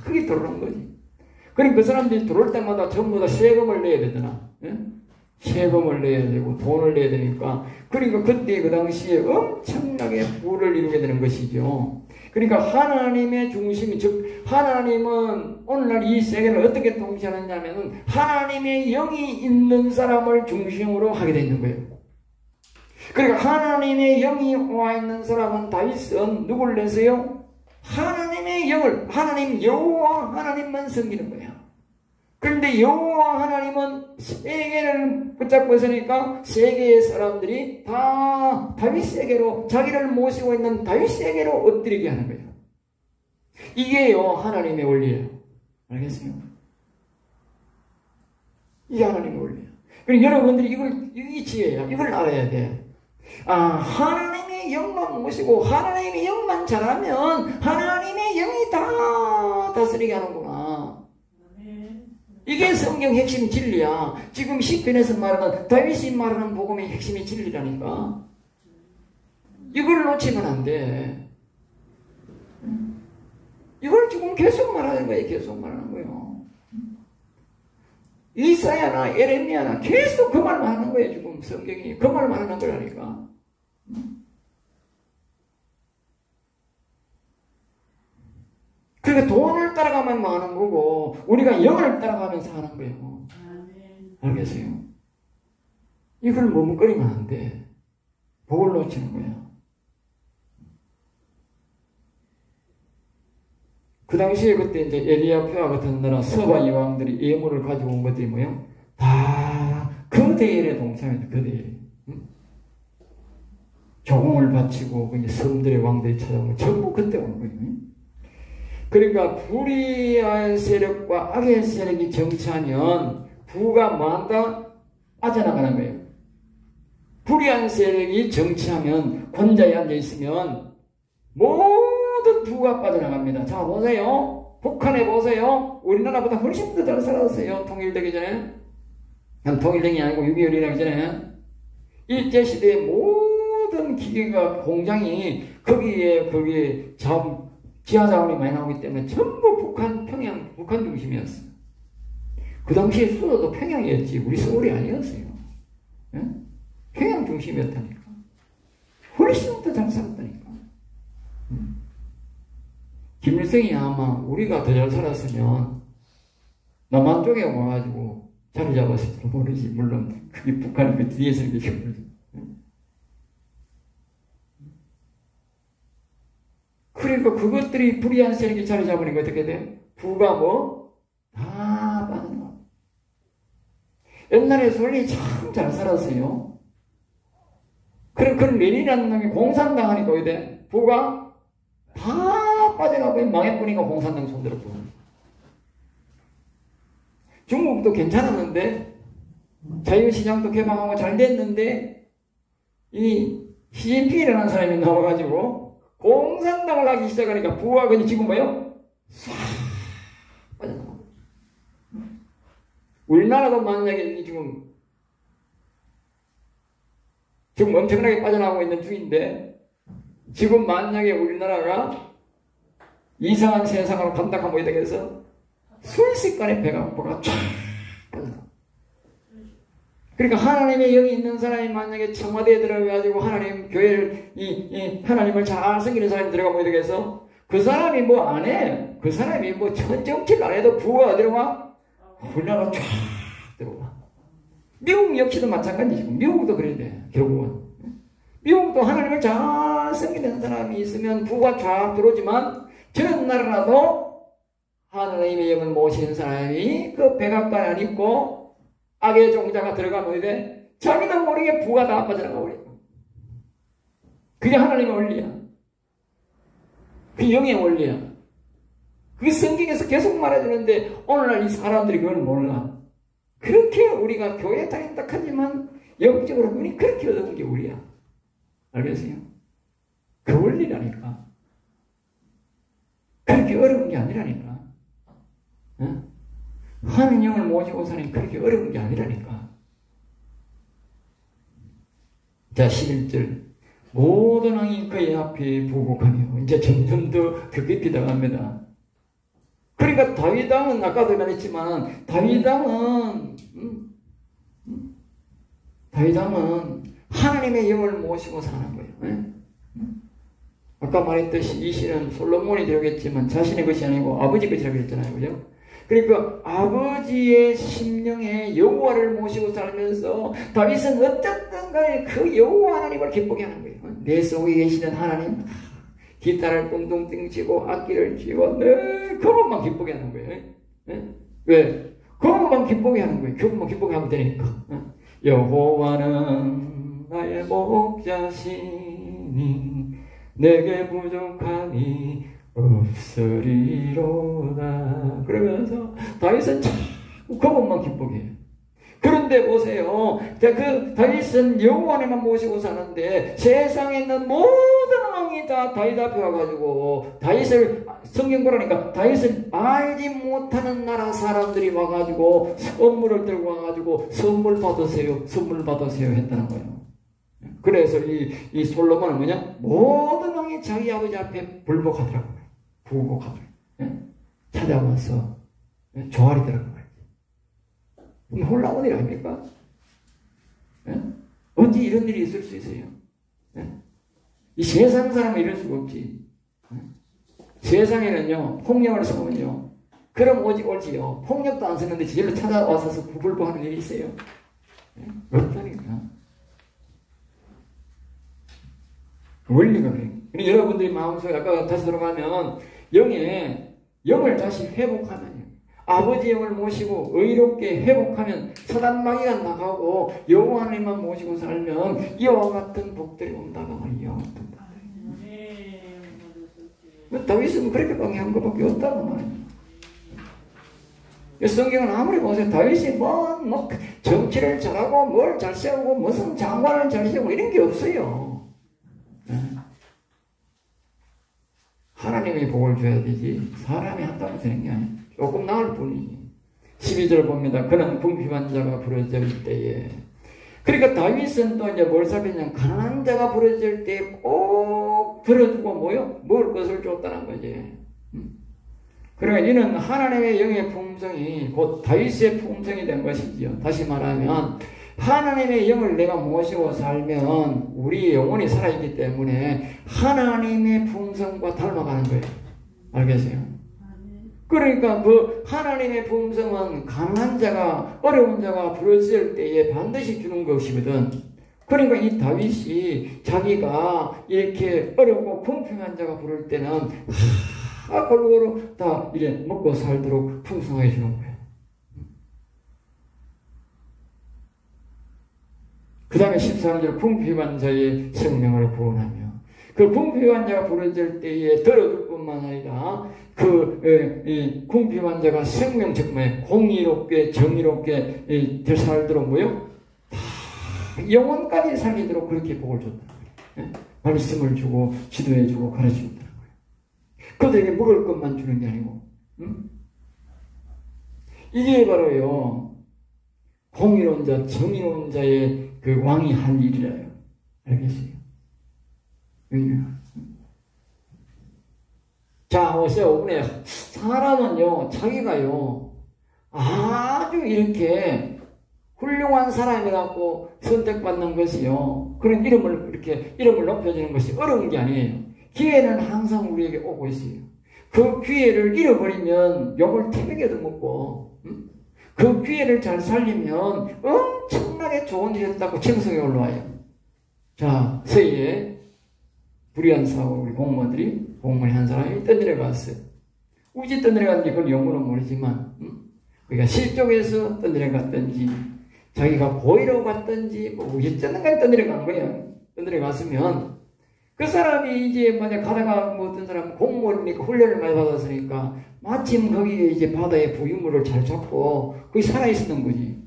크게 들어오는 거지. 그러니까 그 사람들이 들어올 때마다 전부 다 세금을 내야 되잖아. 예? 세금을 내야 되고 돈을 내야 되니까 그러니까 그때 그 당시에 엄청나게 부를 이루게 되는 것이죠. 그러니까 하나님의 중심이 즉 하나님은 오늘날 이 세계를 어떻게 통치하느냐면 하나님의 영이 있는 사람을 중심으로 하게 되는 거예요. 그러니까 하나님의 영이 와 있는 사람은 다윗은 누구를 내세요? 하나님의 영을 하나님 여호와 하나님만 섬기는 거야. 그런데 여호와 하나님은 세계를 붙잡고 있으니까 세계의 사람들이 다 다윗 세계로 자기를 모시고 있는 다윗 세계로 엎드리게 하는 거예요. 이게요 하나님의 원리예요. 알겠어요? 이게 하나님의 원리예요. 그러니까 여러분들이 이 지혜야. 이걸 알아야 돼. 아, 하나님의 영만 모시고 하나님의 영만 잘하면 하나님의 영이 다 다스리게 하는구나. 이게 성경 핵심 진리야. 지금 시편에서 말하는 다윗이 말하는 복음의 핵심이 진리라니까. 이걸 놓치면 안 돼. 이걸 지금 계속 말하는 거예요. 계속 말하는 거예요. 이사야나 에레미야나 계속 그 말만 하는 거예요. 지금 성경이 그 말만 하는 거라니까. 그러니까 돈을 따라가면 많은 거고 우리가 영을 따라가면서 하는 거예요. 알겠어요? 이걸 머뭇거리면 안 돼. 복을 놓치는 거야. 그 당시에 그때 이제 에리아프와 같은 나라 서바 이왕들이 예물을 가지고 온 것들이 뭐예요? 다 그 대열에 동참했다. 그 대열. 조공을 바치고 섬들의 왕들이 찾아오면 전부 그때 온 거예요. 그러니까 불의한 세력과 악의 세력이 정치하면 부가 뭐한다? 빠져나가는 거예요. 불의한 세력이 정치하면 권자에 앉아있으면 모든 부가 빠져나갑니다. 자 보세요. 북한에 보세요. 우리나라보다 훨씬 더 잘 살았어요. 통일되기 전에. 통일되기 아니고 6.25 일어나기 전에. 일제시대의 모든 기계가 공장이 거기에 지하 자원이 많이 나오기 때문에 전부 북한 중심이었어요. 그 당시에 수도도 평양이었지 우리 서울이 아니었어요. 예? 평양 중심이었다니까. 훨씬 더 잘 살았다니까. 김일성이 아마 우리가 더 잘 살았으면 남한 쪽에 와가지고 자리 잡았을지도 모르지. 물론 그게 북한이 그 뒤에서 이렇게 모르지. 그러니까 그것들이 불의한 세력이 자리 잡으니까 어떻게 돼? 부가 다 빠져나와. 옛날에 소련이 참 잘 살았어요. 그런 레닌이라는 놈이 공산당 하니까 어떻게 돼? 부가 다 빠져나가고 망해버리니까 공산당 손들었고. 중국도 괜찮았는데 자유시장도 개방하고 잘 됐는데 이 시진핑이라는 사람이 나와가지고 공산당을 하기 시작하니까 부가 그냥 지금 뭐예요? 싹 빠져나가. 우리나라도 만약에 지금 엄청나게 빠져나가고 있는 중인데 지금 만약에 우리나라가 이상한 세상으로 간다 하면 어떻게 되겠어? 순식간에 배가 쫙 빠져나가. 그러니까 하나님의 영이 있는 사람이 만약에 청와대에 들어가가지고 하나님 교회를 하나님을 잘 섬기는 사람이 들어가면 어떻게 해서 그 사람이 뭐 안 해. 그 사람이 뭐 정치를 안 해도 부가 어디로 와? 우리나라가 쫙 들어와. 미국 역시도 마찬가지고, 미국도 그래야 돼, 결국은. 미국도 하나님을 잘 섬기는 사람이 있으면 부가 쫙 들어오지만, 저런 나라라도 하나님의 영을 모시는 사람이 그 백악관 안 있고, 악의 종자가 들어가면 어디 돼? 자기도 모르게 부가 다 빠져나가 버려. 그게 하나님의 원리야. 그 영의 원리야. 그게 성경에서 계속 말해주는데 오늘날 이 사람들이 그걸 몰라. 그렇게 우리가 교회 다닌다 하지만 영적으로 눈이 그렇게 어두운 게 우리야. 알겠어요? 그 원리라니까. 그렇게 어려운 게 아니라니까. 어? 하나님 영을 모시고 사는 그렇게 어려운 게 아니라니까. 자, 11절. 모든 왕이 그의 앞에 부복하며, 이제 점점 더 깊이 들어갑니다. 그러니까 다윗 왕은 아까도 말했지만 다윗 왕은 하나님의 영을 모시고 사는 거예요. 아까 말했듯이 이 시는 솔로몬이 되겠지만 자신의 것이 아니고 아버지 것이라고 했잖아요. 그죠? 그러니까 아버지의 심령에 여호와를 모시고 살면서 다윗은 어쨌든 간에 그 여호와 하나님을 기쁘게 하는 거예요. 내 속에 계시는 하나님, 기타를 뚱뚱 치고 악기를 치고 늘 그것만 기쁘게 하는 거예요. 왜? 그것만 기쁘게 하는 거예요. 그것만 기쁘게 하면 되니까. 여호와는 나의 목자시니 내게 부족함이 없으리로다. 그러면서 다윗은 자꾸 그것만 기쁘게 해요. 그런데 보세요. 그 다윗은 여호와만 모시고 사는데 세상에 있는 모든 왕이 다 다윗 앞에 와가지고 다윗을 성경 보라니까 다윗을 알지 못하는 나라 사람들이 와가지고 선물을 들고 와가지고 선물 받으세요 했다는 거예요. 그래서 이 솔로몬은 뭐냐? 모든 왕이 자기 아버지 앞에 불복하더라고요. 부복하더라고요. 찾아와서 조아리더라고요. 놀라운 일 아닙니까? 어찌 이런 일이 있을 수 있어요? 이 세상 사람은 이럴 수가 없지. 세상에는요, 폭력을 쓰면요, 그럼 옳지요. 폭력도 안 쓰는데 지절로 찾아와서 불복하는 일이 있어요. 없다니까. 원리가 그래요. 여러분들이 마음속에 아까 다시 들어가면 영을 다시 회복하면 아버지 영을 모시고 의롭게 회복하면 사단 마귀가 나가고 여호와 하나님만 모시고 살면 이와 같은 복들이 온다고 말이에요. 다윗은 그렇게 방해한 것밖에 없다고 말이에요. 성경은 아무리 보세요. 다윗이 뭐 정치를 잘하고 뭘 잘 세우고 무슨 장관을 잘 세우고 이런 게 없어요. 하나님이 복을 줘야 되지 사람이 한다고 되는 게 아니에요. 조금 나을 뿐이지. 12절 봅니다. 그는 궁핍한 자가 부러질 때에, 그러니까 다윗은 또 이제 뭘 살폈냐면 가난한 자가 부러질 때에 꼭 들어주고 먹을 것을 줬다는 거지. 그러니까 이는 하나님의 영의 품성이 곧 다윗의 품성이 된 것이지요. 다시 말하면 하나님의 영을 내가 모시고 살면 우리 영혼이 살아있기 때문에 하나님의 품성과 닮아가는 거예요. 알겠어요? 그러니까 그 하나님의 품성은 강한 자가, 어려운 자가 부러질 때에 반드시 주는 것이거든. 그러니까 이 다윗이 자기가 이렇게 어렵고 궁핍한 자가 부를 때는 골고루 다 이래 먹고 살도록 풍성하게 주는 거예요. 그 다음에 13절 궁핍한 자의 생명을 구원하며, 그 궁핍한 자가 부러질 때에 들어줄 뿐만 아니라 이 궁핍한 자가 생명 정말 공의롭게 정의롭게 살도록 다 영혼까지 살리도록 그렇게 복을 줬다는 거예요. 말씀을 주고 지도해주고 가르쳐준다는 거예요. 그들에게 먹을 것만 주는 게 아니고, 이게 바로요 공의로운 자 정의로운 자의 그 왕이 할 일이라요. 알겠어요? 자, 보세요. 오늘 사람은요, 자기가요, 아주 이렇게 훌륭한 사람이라고 선택받는 것이요, 그런 이름을 높여주는 것이 어려운 게 아니에요. 기회는 항상 우리에게 오고 있어요. 그 기회를 잃어버리면 욕을 태백에도 먹고, 그 기회를 잘 살리면 엄청나게 좋은 일이 있다고 칭송에 올라와요. 자, 서해에 불의한 사고 우리 공무원들이 공무원의 한 사람이 떠내려갔어요. 우지 떠내려갔는지 그걸 연구는 모르지만 그러니까 실족에서 떠내려갔든지 자기가 고의로 갔든지 뭐 어쨌든간 떠내려간 거예요. 떠내려갔으면 그 사람이 이제 만약 가다가 뭐 어떤 사람 공무원이니까 훈련을 많이 받았으니까 마침 거기에 이제 바다에 부유물을 잘 잡고 거기 살아있었던 거지.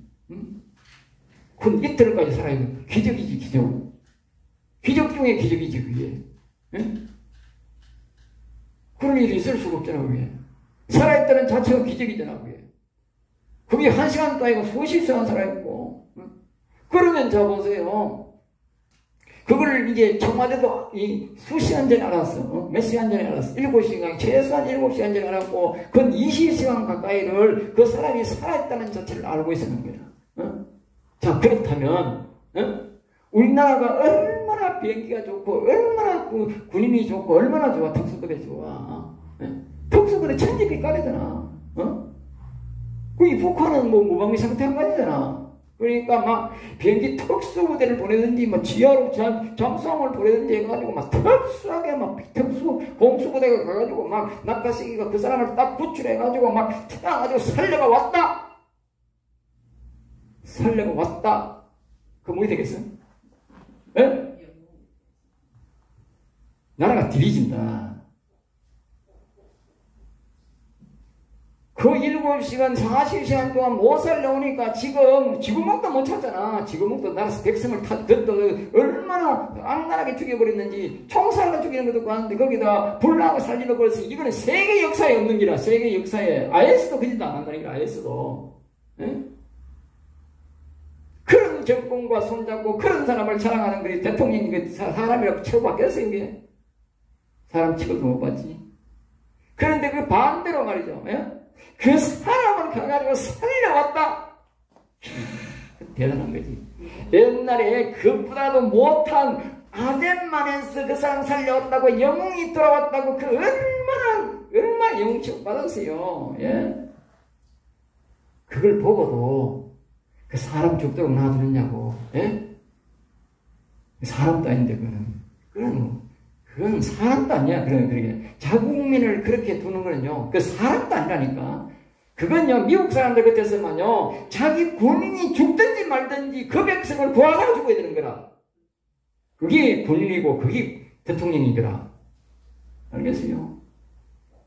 그 이틀까지 살아있는 기적이지, 기적. 기적 중에 기적이지, 그게. 응? 그런 일이 있을 수가 없잖아, 그게. 살아있다는 자체가 기적이잖아, 그게. 그게 1시간도 아니고 수십 시간 살아있고. 응? 그러면 자 보세요. 그걸 이제 청와대도 수시간 전에 알았어. 몇 시간 전에 알았어. 7시간, 최소한 7시간 전에 알았고, 그건 20시간 가까이를 그 사람이 살아있다는 자체를 알고 있었는 거야. 자, 그렇다면, 우리나라가 얼마나 비행기가 좋고, 얼마나 그 군인이 좋고, 얼마나 좋아. 특수부대 좋아. 특수부대 천지비 까리잖아. 그 북한은 뭐 무방비 상태 한 가지잖아. 그러니까 막 비행기 특수부대를 보내든지 뭐 지하로 잠수함을 보내든지 해가지고 막 특수하게 막 특수 공수부대가 가가지고 막 낙하시기가 그 사람을 딱 구출해가지고 막 태워가지고 살려가 왔다. 살려가 왔다. 그 뭐이 되겠어? 에? 나라가 뒤집진다. 그 7시간, 40시간 동안 못 살려오니까 지구목도 못 찾잖아. 지구목도 나라 백성을 얼마나 악랄하게 죽여버렸는지 총살로 죽이는 것도 많은데 거기다 불나고 살리는 버려서 이거는 세계 역사에 없는 기라. 세계 역사에. IS도 그짓도 안 한다는 게 IS도. 그런 정권과 손잡고 그런 사람을 자랑하는 거니 대통령이 사람이라고 취급받겠어요, 이게? 사람 취급도 못 받지. 그런데 그 반대로 말이죠. 그 사람을 가가지고 살려왔다. 대단한 거지. 옛날에 그보다도 못한 아덴만에서 그 사람 살려왔다고 영웅이 돌아왔다고 그 얼마나 영웅 취급받았어요. 예? 그걸 보고도 그 사람 죽도록 놔두느냐고. 예? 사람도 아닌데 그건 사람도 아니야. 그러게. 자국민을 그렇게 두는 거는요, 그 사람도 아니라니까. 그건요, 미국 사람들 같았으면요, 자기 군인이 죽든지 말든지 그 백성을 구하다가 죽어야 되는 거라. 그게 군인이고, 그게 대통령이더라. 알겠어요?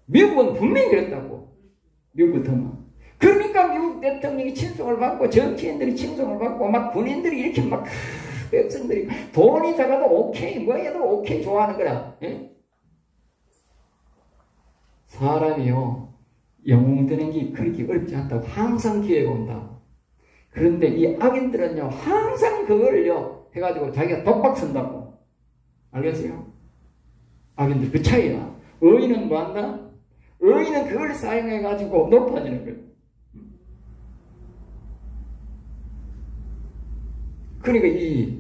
미국은 분명히 그랬다고. 미국부터는. 그러니까 미국 대통령이 칭송을 받고, 정치인들이 칭송을 받고, 막 군인들이 이렇게 막, 백성들이 돈이 작아도 오케이, 뭐 해도 오케이 좋아하는 거라. 예? 사람이요, 영웅 되는 게 그렇게 어렵지 않다고. 항상 기회가 온다고. 그런데 이 악인들은요, 항상 그걸요, 해가지고 자기가 독박 쓴다고. 알겠어요? 악인들 그 차이야. 의인은 뭐 한다? 의인은 그걸 사용해가지고 높아지는 거예요. 그러니까 이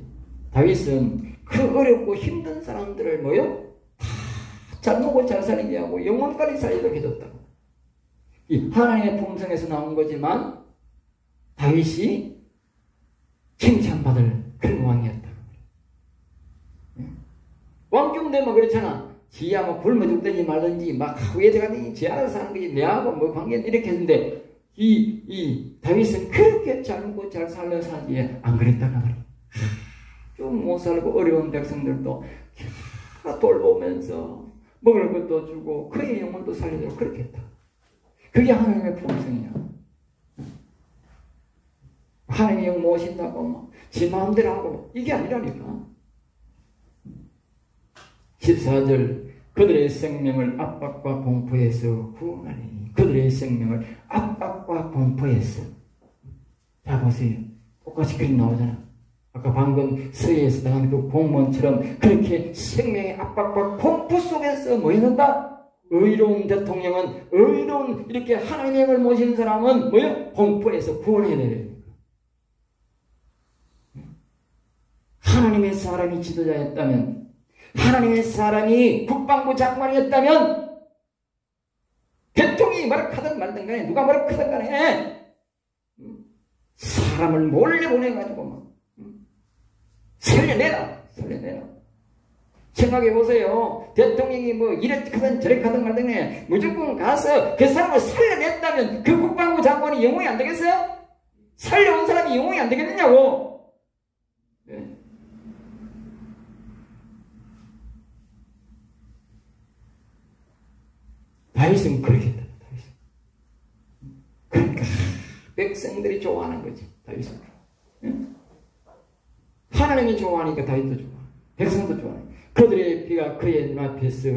다윗은 그 어렵고 힘든 사람들을 뭐요? 다 잘 먹고 잘 살리게 하고 영혼까지 살리도록 해줬다고. 이 하나님의 품성에서 나온 거지만 다윗이 칭찬받을 그런 왕이었다. 왕좀 되면 그렇잖아. 지야 뭐 굶어 죽든지 말든지 막 후에 들어가든지 지 알아서 사는 거지 내하고 뭐 관계는 이렇게 했는데 이 다윗은 그렇게 잘 먹고 잘 살려 사지에 안 그랬다는 말이야. 좀 못 살고 어려운 백성들도 돌보면서 먹을 것도 주고 그의 영혼도 살리도록 그렇게 했다. 그게 하나님의 품성이야. 하나님의 영 모신다고 뭐 지 마음대로 하고 이게 아니라니까. 14절 그들의 생명을 압박과 공포에서 구원하니 그들의 생명을 압박과 공포에서. 자 보세요. 똑같이 그림 나오잖아. 아까 방금 서해에서 당한 그 공무원처럼 그렇게 생명의 압박과 공포 속에서 뭐 있는다? 의로운 대통령은 의로운 이렇게 하나님의 영을 모신 사람은 뭐요? 공포에서 구원해야 돼요. 하나님의 사람이 지도자였다면 하나님의 사람이 국방부 장관이었다면 대통령이 뭐라 하든 말든 간에 누가 뭐라 하든 간에 사람을 몰래 보내가지고 막 살려내라. 생각해 보세요. 대통령이 뭐 이렇게든 저렇게든 말든지 무조건 가서 그 사람을 살려냈다면 그 국방부 장관이 영웅이 안 되겠어요? 살려온 사람이 영웅이 안 되겠느냐고. 네. 다윗은 그렇게 했다. 그러니까 백성들이 좋아하는 거지. 다윗은. 응? 하나님이 좋아하니까 다윗도 좋아. 백성도 좋아해. 그들의 피가 그의 눈앞에서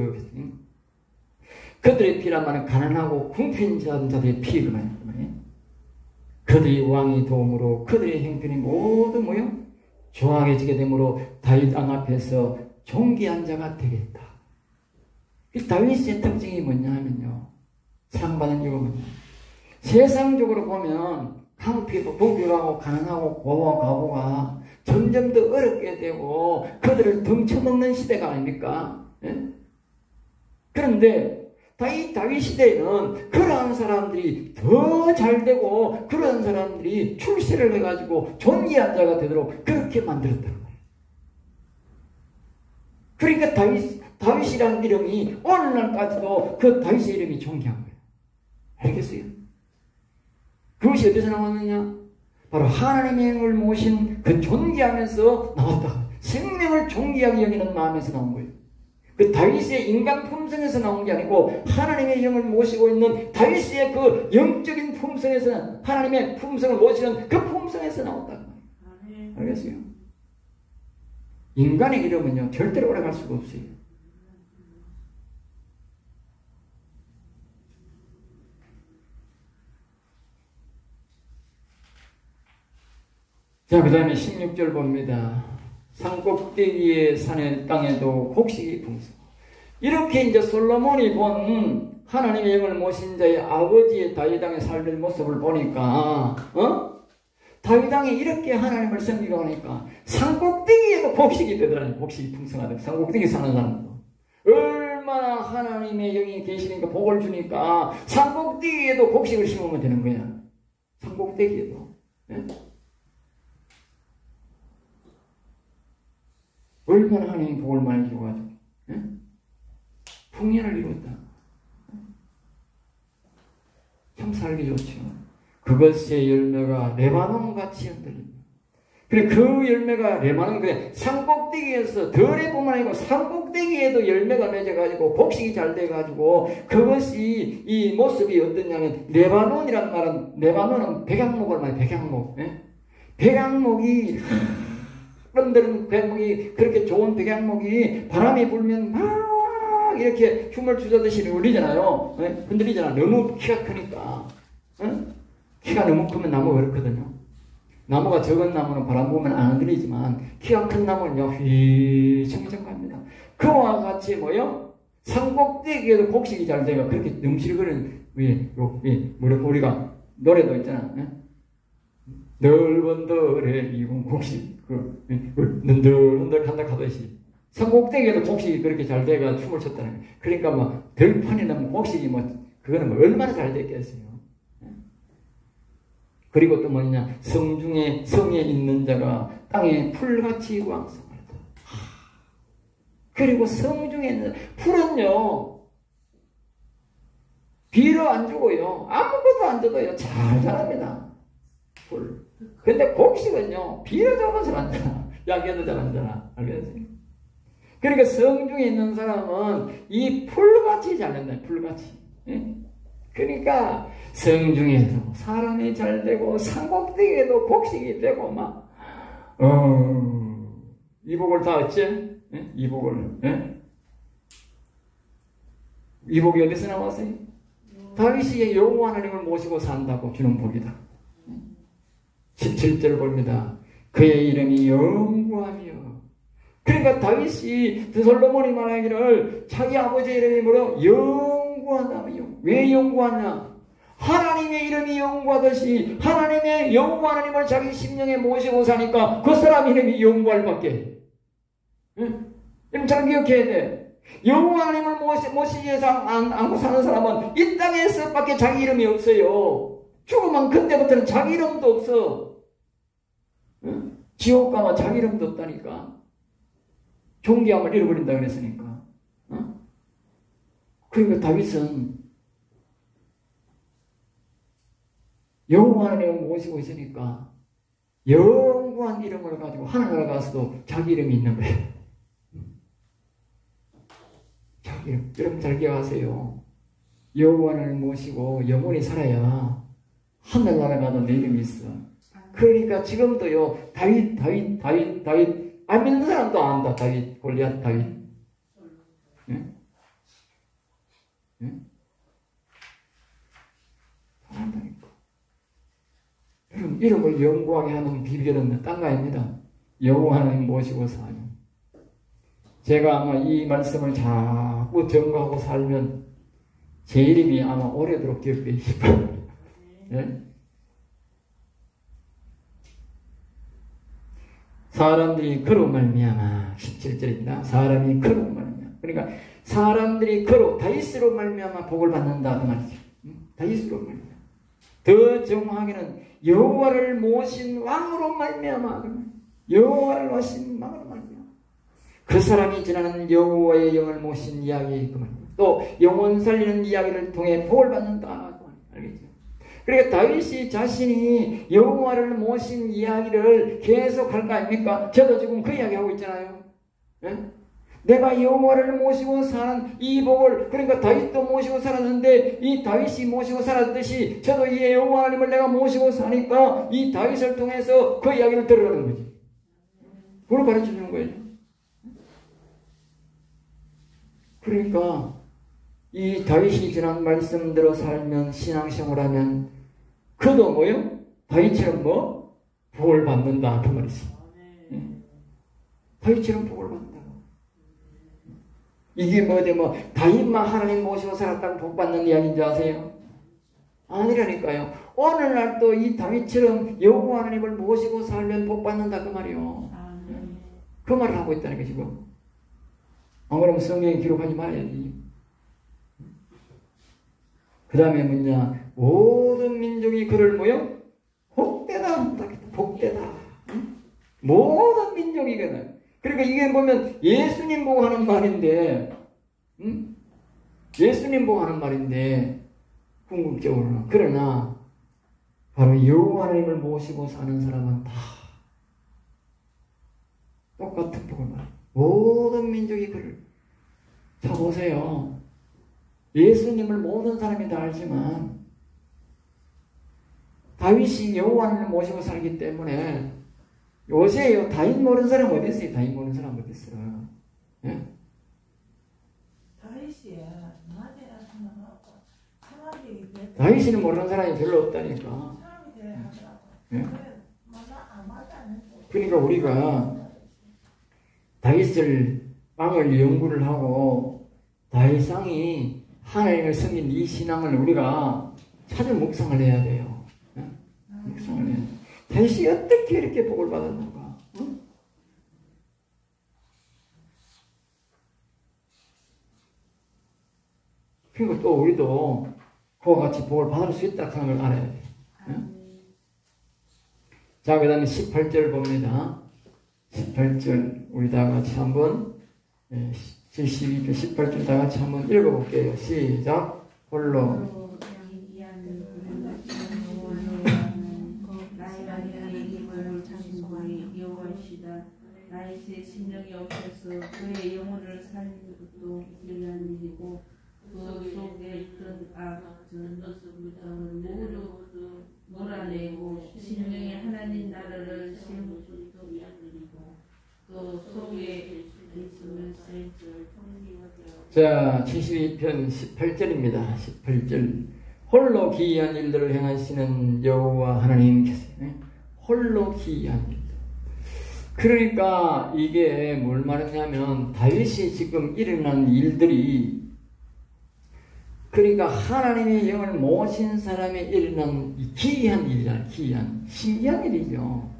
그들의 피란 가난하고 궁핍한 자들의 피구만. 그들의 왕이 도움으로 그들의 형편이 모두 뭐요? 좋아해지게 되므로 다윗 왕 앞에서 존귀한 자가 되겠다. 이 다윗의 특징이 뭐냐 하면요. 사랑받는 이유가 뭐냐. 세상적으로 보면 궁핍하고 가난하고 가보가 점점 더 어렵게 되고 그들을 등쳐먹는 시대가 아닙니까? 예? 그런데 다윗 시대에는 그러한 사람들이 더 잘되고 그러한 사람들이 출세를 해가지고 존귀한 자가 되도록 그렇게 만들었다는 거예요. 그러니까 다윗이라는 이름이 오늘날까지도 그 다윗의 이름이 존귀한 거예요. 알겠어요? 그것이 어디서 나왔느냐? 바로 하나님의 영을 모신 그 존귀하면서 나왔다. 생명을 존귀하게 여기는 마음에서 나온 거예요. 그 다윗의 인간 품성에서 나온 게 아니고 하나님의 영을 모시고 있는 다윗의 그 영적인 품성에서 하나님의 품성을 모시는 그 품성에서 나온다는 거예요. 알겠어요? 인간의 이름은요 절대로 오래갈 수가 없어요. 자, 그 다음에 16절 봅니다. 산꼭대기의 산의 땅에도 곡식이 풍성. 이렇게 이제 솔로몬이 본 하나님의 영을 모신 자의 아버지의 다윗 왕의 살던 모습을 보니까, 다윗 왕이 이렇게 하나님을 섬기고 하니까 산꼭대기에도 곡식이 되더라고요. 곡식이 풍성하다. 산꼭대기 사는 사람도. 얼마나 하나님의 영이 계시니까 복을 주니까 산꼭대기에도 곡식을 심으면 되는 거야. 산꼭대기에도. 네? 얼마나 하나님이 복을 많이 주어가지고 풍년을 이뤘다. 참 살기 좋죠. 그것의 열매가 레바논같이 흔들린다. 그래 그 열매가 레바논 그래 산꼭대기에서 덜에뿐만 아니고 산꼭대기에도 열매가 맺어가지고 곡식이 잘 돼가지고 그것이 이 모습이 어떠냐면 레바논이란 말은 레바논은 백향목을 말해. 백향목. 백향목이 사람들은 백향목이 그렇게 좋은 백향목이 바람이 불면 막 이렇게 춤을 추자듯이 울리잖아요. 흔들리잖아. 너무 키가 크니까. 키가 너무 크면 나무가 그렇거든요. 나무가 적은 나무는 바람 불면 안 흔들리지만 키가 큰 나무는요 휘청휘청 갑니다. 그와 같이 뭐요? 산꼭대기에도 곡식이 잘 돼가 그렇게 넘실거리는 우리가 노래도 있잖아. 넓은 들에 익은 곡식 흔들흔들 한다 하듯이 산꼭대기에도 곡식이 그렇게 잘 돼가 춤을 췄다는 거예요. 그러니까 뭐 들판에는 곡식이 그거는 얼마나 잘 됐겠어요. 그리고 또 뭐냐 성에 있는 자가 땅에 풀같이 왕성하다. 그리고 성 중에 있는 풀은요 비료 안 주고요 아무것도 안 줘도요 잘 자랍니다. 풀. 근데 곡식은요 비료 줘도 잘 안 자라. 약에도 잘 안 자라. 알겠어요? 그러니까 성 중에 있는 사람은 이 풀같이 자란다. 풀같이. 그러니까 성 중에도 사람이 잘 되고 산꼭대기에도 곡식이 되고 막 이 복을 다 얻지? 이 복을. 이 복이 어디서 나왔어요? 다윗이 여호와 하나님을 모시고 산다고 주는 복이다. 17절 봅니다. 그의 이름이 영구하며. 그러니까 다윗이 솔로몬이 말하기를 자기 아버지의 이름이 뭐로? 영구하다며. 왜 영구하냐? 하나님의 이름이 영구하듯이 하나님의 영구 하나님을 자기 심령에 모시고 사니까 그 사람 이름이 영구할 밖에. 응? 잘 기억해야 돼. 영구 하나님을 모시기 위해서 안고 사는 사람은 이 땅에서밖에 자기 이름이 없어요. 죽으면 그때부터는 자기 이름도 없어. 지옥 가면 자기 이름도 없다니까. 존귀함을 잃어버린다 그랬으니까. 그러니까 다윗은 여호와 하나님을 모시고 있으니까 영원한 이름을 가지고 하늘나라 가서도 자기 이름이 있는 거예요. 자기 이름. 여러분 잘 기억하세요. 여호와 하나님을 모시고 영원히 살아야 하늘나라 가도 내 이름이 있어. 그러니까 지금도요, 다윗. 안 믿는 사람도 안다. 다윗, 골리앗, 다윗. 예? 예? 안다니까. 여러분, 이름을 영구하게 하는 비결은 딴 거 아닙니다. 여호와 하나님 모시고 사는. 제가 아마 이 말씀을 자꾸 증거하고 살면 제 이름이 아마 오래도록 기억되기 바랍니다. 예? 사람들이 그로 말미암아 17절입니다. 사람이 그로 말미암아. 그러니까 사람들이 그로 다윗으로 말미암아 복을 받는다 그 말이죠. 다윗으로 말미암아. 더 정확하게는 여호와를 모신 왕으로 말미암아. 여호와를 모신 왕으로 말미암아. 그 사람이 지나는 여호와의 영을 모신 이야기 그 말이죠. 또 영혼 살리는 이야기를 통해 복을 받는다. 알겠죠? 그러니까 다윗이 자신이 여호와를 모신 이야기를 계속 할 거 아닙니까? 저도 지금 그 이야기 하고 있잖아요. 네? 내가 여호와를 모시고 사는 이 복을, 그러니까 다윗도 모시고 살았는데 이 다윗이 모시고 살았듯이 저도 이 여호와 하나님을 내가 모시고 사니까 이 다윗을 통해서 그 이야기를 들으라는 거지. 그걸 가르쳐 주는 거예요. 그러니까 이 다윗이 지난 말씀대로 살면, 신앙생활 하면 그도 뭐요? 다윗처럼 뭐? 복을 받는다 그 말이지. 다윗처럼 복을 받는다고. 이게 뭐 다윗만 하나님 모시고 살았다고 복 받는 이야기인지 아세요? 아니라니까요. 오늘날 또 이 다윗처럼 여호와 하나님을 모시고 살면 복 받는다 그 말이요. 그 말을 하고 있다니까 지금. 안 그러면 성경에 기록하지 말아야지. 그 다음에 뭐냐? 모든 민족이 그를 뭐요? 복되다. 복되다. 응? 모든 민족이거든. 그러니까 이게 보면 예수님 보고 하는 말인데, 응? 예수님 보고 하는 말인데, 궁극적으로는. 그러나, 바로 여호와 하나님을 모시고 사는 사람은 다 똑같은 복을 말해. 모든 민족이 그를. 자, 보세요. 예수님을 모든 사람이 다 알지만 다윗이 여호와 하나님을 모시고 살기 때문에 요새요 다윗 모르는 사람 어디 있어요? 다윗 모르는 사람 어디 있어요? 예? 다윗이는 모르는 사람이 별로 없다니까. 예? 그러니까 우리가 다윗을 왕을 연구를 하고 다윗왕이 하나님을 섬긴 이 신앙을 우리가 찾을 묵상을 해야 돼요. 네? 묵상을 해야 돼요. 다윗이 어떻게 이렇게 복을 받았는가? 응? 그리고 또 우리도 그와 같이 복을 받을 수 있다 하는 걸 알아야 돼요. 네? 자, 그 다음에 18절 봅니다. 18절 우리 다 같이 한번 72편 18절 다 같이 한번 읽어볼게요. 시작. 홀로 나의 새 심령이 없어서 그의 영혼을 살리는 것도 기이한 일이고 그 속에 있던 악은 모두 몰아내고 심령의 하나님 나라를 세우는 것도 위한 일이고 또 속에 있으면 자, 72편 18절입니다. 18절. 홀로 기이한 일들을 행하시는 여호와 하나님께서 홀로 기이한 일들. 그러니까 이게 뭘 말하냐면 다윗이 지금 일어난 일들이 그러니까 하나님의 영을 모신 사람이 일어난 기이한 일이잖아요. 기이한 신기한 일이죠.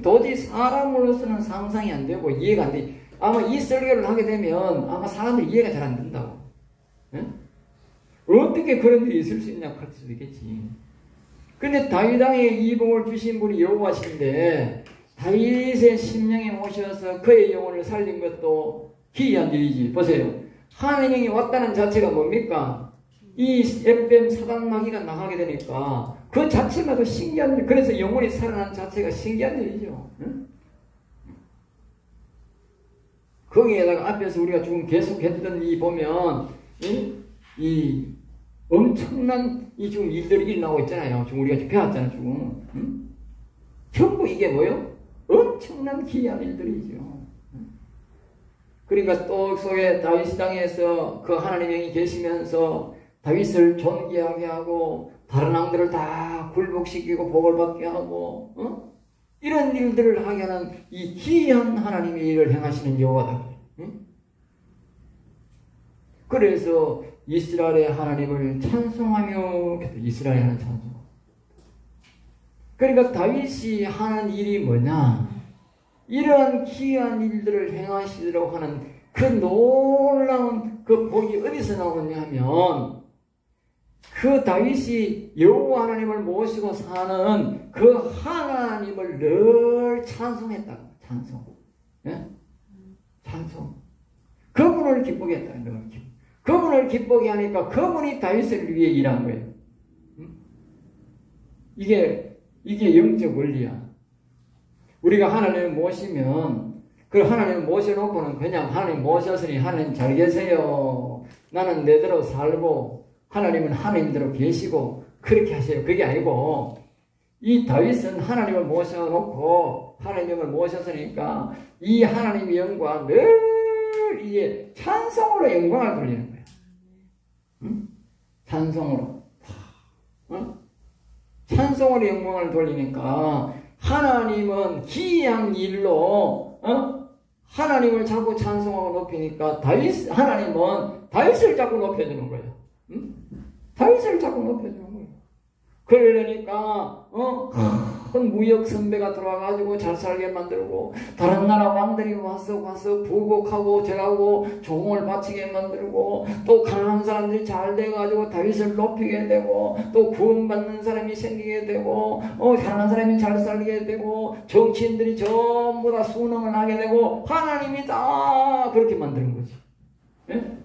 도저히 사람으로서는 상상이 안 되고 이해가 안 돼. 아마 이 설교를 하게 되면 아마 사람들이 이해가 잘 안 된다고. 어떻게 그런 일이 있을 수 있냐고 할 수도 있겠지. 근데 다윗 왕에 이 복을 주신 분이 여호와신데 다윗의 심령에 오셔서 그의 영혼을 살린 것도 기이한 일이지. 보세요. 하나님이 왔다는 자체가 뭡니까? 이 에뱀 사단 마귀가 나가게 되니까 그 자체마도 신기한 일. 그래서 영혼이 살아난 자체가 신기한 일이죠. 응? 거기에다가 앞에서 우리가 지금 계속 했던 이 보면 이 엄청난 이 지금 일들이 일어나고 있잖아요. 지금 우리가 배웠잖아요. 지금 응? 전부 이게 뭐예요? 엄청난 기이한 일들이죠. 그러니까 또 속에 다윗 땅에서 그 하나님의 영이 계시면서 다윗을 존귀하게 하고 다른 왕들을 다 굴복시키고 복을 받게 하고 이런 일들을 하게 하는 이 기이한 하나님의 일을 행하시는 여호와다. 그래서 이스라엘의 하나님을 찬송하며 이스라엘의 하나님 찬송. 그러니까 다윗이 하는 일이 뭐냐? 이러한 기이한 일들을 행하시도록 하는 그 놀라운 그 복이 어디서 나오느냐 하면 그 다윗이 여호와 하나님을 모시고 사는 그 하나님을 늘 찬송했다. 찬송. 예? 찬송. 그분을 기쁘게 했다. 그분을 기쁘게 하니까 그분이 다윗을 위해 일한 거예요. 이게 영적 원리야. 우리가 하나님을 모시면 그 하나님을 모셔놓고는 그냥 하나님 모셨으니 하나님 잘 계세요. 나는 내대로 살고 하나님은 하나님대로 계시고 그렇게 하세요. 그게 아니고 이 다윗은 하나님을 모셔놓고 하나님을 모셨으니까 이 하나님의 영광 늘 이게 찬송으로 영광을 돌리는 거예요. 응? 찬송으로. 응? 찬송으로 영광을 돌리니까 하나님은 기이한 일로 하나님을 자꾸 찬송하고 높이니까 하나님은 다윗을 자꾸 높여주는 거예요. 응? 다윗을 자꾸 높여주는 거예요. 그러니까 큰 무역 선배가 들어와가지고 잘 살게 만들고 다른 나라 왕들이 와서 부곡하고 절하고 조공을 바치게 만들고 또 가난한 사람들이 잘 돼가지고 다윗을 높이게 되고 또 구원받는 사람이 생기게 되고 가난한 사람이 잘 살게 되고 정치인들이 전부 다 순응을 하게 되고 하나님이 다 그렇게 만드는 거지. 예?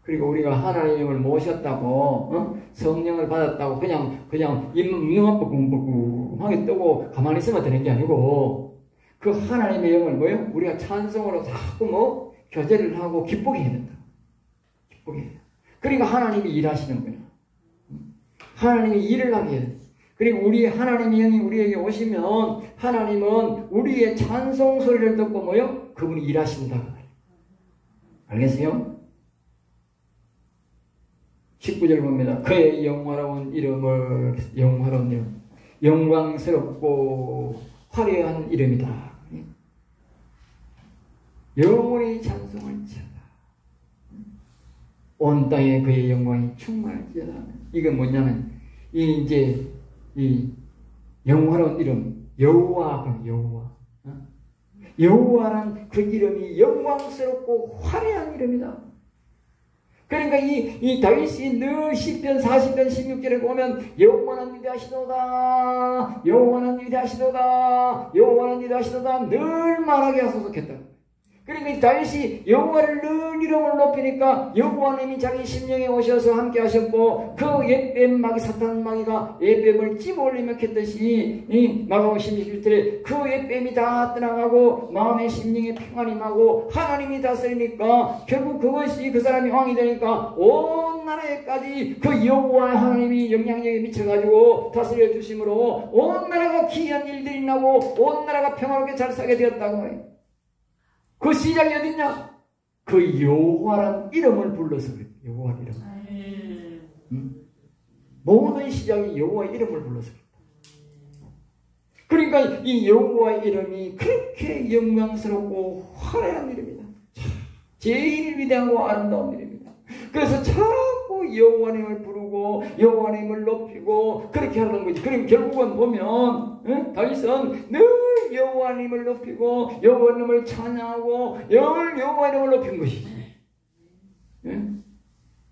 그리고 우리가 하나님을 모셨다고 성령을 받았다고 그냥 눈 앞에 붕붕하게 뜨고 가만히 있으면 되는 게 아니고 그 하나님의 영을 뭐예요? 우리가 찬송으로 자꾸 교제를 하고 기쁘게 해야 된다. 기쁘게 해야 된다. 그러니까 하나님이 일하시는 거예요. 하나님이 일을 하게 해야 된다. 그리고 우리 하나님의 영이 우리에게 오시면 하나님은 우리의 찬송 소리를 듣고 뭐예요? 그분이 일하신다. 알겠어요? 19절 봅니다. 그의 영화로운 이름을 영화로운 이름 영광스럽고 화려한 이름이다. 영원히 찬송을 지어다. 온 땅에 그의 영광이 충만할지어다. 이건 뭐냐면 이 영화로운 이름 여호와 여호와란 그 이름이 영광스럽고 화려한 이름이다. 그러니까 이 다윗이 늘 10편 40편 16절에 보면 여호와는 위대하시도다 여호와는 위대하시도다 여호와는 위대하시도다 늘 말하게 하소서했다. 그러니까 이 다윗이 여호와를 늘 이름을 높이니까 여호와님이 자기 심령에 오셔서 함께 하셨고 그 에뱀 마귀 사탄 마귀가 에뱀을 찝어올리며 캤듯이 이 마가복음 16절에 그 에뱀이 다 떠나가고 마음의 심령에 평안이 나고 하나님이 다스리니까 결국 그것이 그 사람이 왕이 되니까 온 나라에까지 그 여호와 하나님이 영향력에 미쳐가지고 다스려 주심으로 온 나라가 기이한 일들이 나고 온 나라가 평화롭게 잘 살게 되었다고 해요. 그 시작이 어딨냐? 그 여호와란 이름을 불러서 그래요. 여호와 이름. 모든 시작이 여호와 이름을 불러서 그래요. 그러니까 이 여호와 이름이 그렇게 영광스럽고 화려한 이름이다. 제일 위대하고 아름다운 이름이다. 그래서 자꾸 여호와님을 부르고 여호와님을 높이고 그렇게 하는 거지. 그럼 결국은 보면 다윗은 늘 여호와님을 높이고 여호와님을 찬양하고 늘 여호와님을 높인 것이지.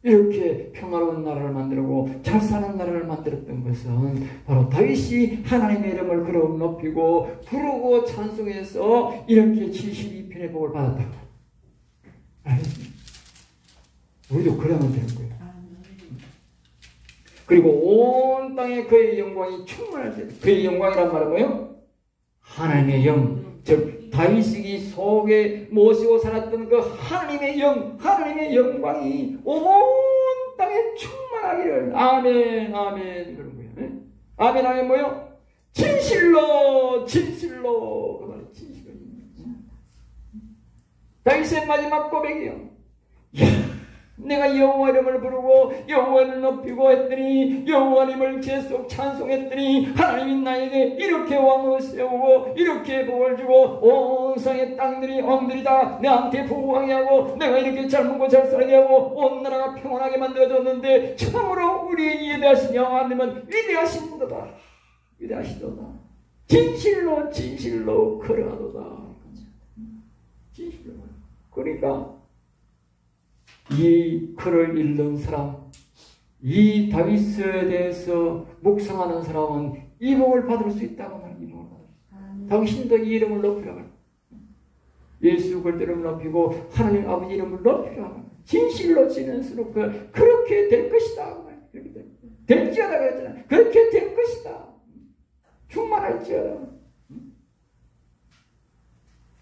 이렇게 평화로운 나라를 만들고 잘 사는 나라를 만들었던 것은 바로 다윗이 하나님의 이름을 그럼 높이고 부르고 찬송해서 이렇게 72편의 복을 받았다고. 알겠습니까? 우리도 그러면 되는 거예요. 그리고 온 땅에 그의 영광이 충만할 때, 그의 영광이란 말은 뭐예요? 하나님의 영, 즉 다윗이 속에 모시고 살았던 그 하나님의 영, 하나님의 영광이 온 땅에 충만하기를. 아멘, 아멘. 그런 거예요. 네? 아멘, 아멘 뭐요? 진실로, 진실로. 그 말이 진실로. 다윗의 마지막 고백이요. 야, 내가 여호와 이름을 부르고 여호와를 높이고 했더니 여호와님을 계속 찬송했더니 하나님이 나에게 이렇게 왕을 세우고 이렇게 복을 주고 온 세상의 땅들이 왕들이 다 내한테 부강하게 하고 내가 이렇게 잘 먹고 잘 살게 하고 온 나라가 평안하게 만들어졌는데 참으로 우리의 예배하신 여호와님은 위대하신도다. 위대하시도다. 진실로 진실로 그러하도다. 진실로. 그러니까 이 글을 읽는 사람, 이 다윗에 대해서 묵상하는 사람은 이 복을 받을 수 있다고 말합니다. 이 복을 받을 수 있다. 당신도 이 이름을 높이라고 합니다. 예수 그리스도 이름을 높이고 하나님 아버지 이름을 높이라고 합니다. 진실로 지는수록 그렇게 될 것이다. 그렇게 될지어다 그랬잖아요. 그렇게 될 것이다. 충만할지어다.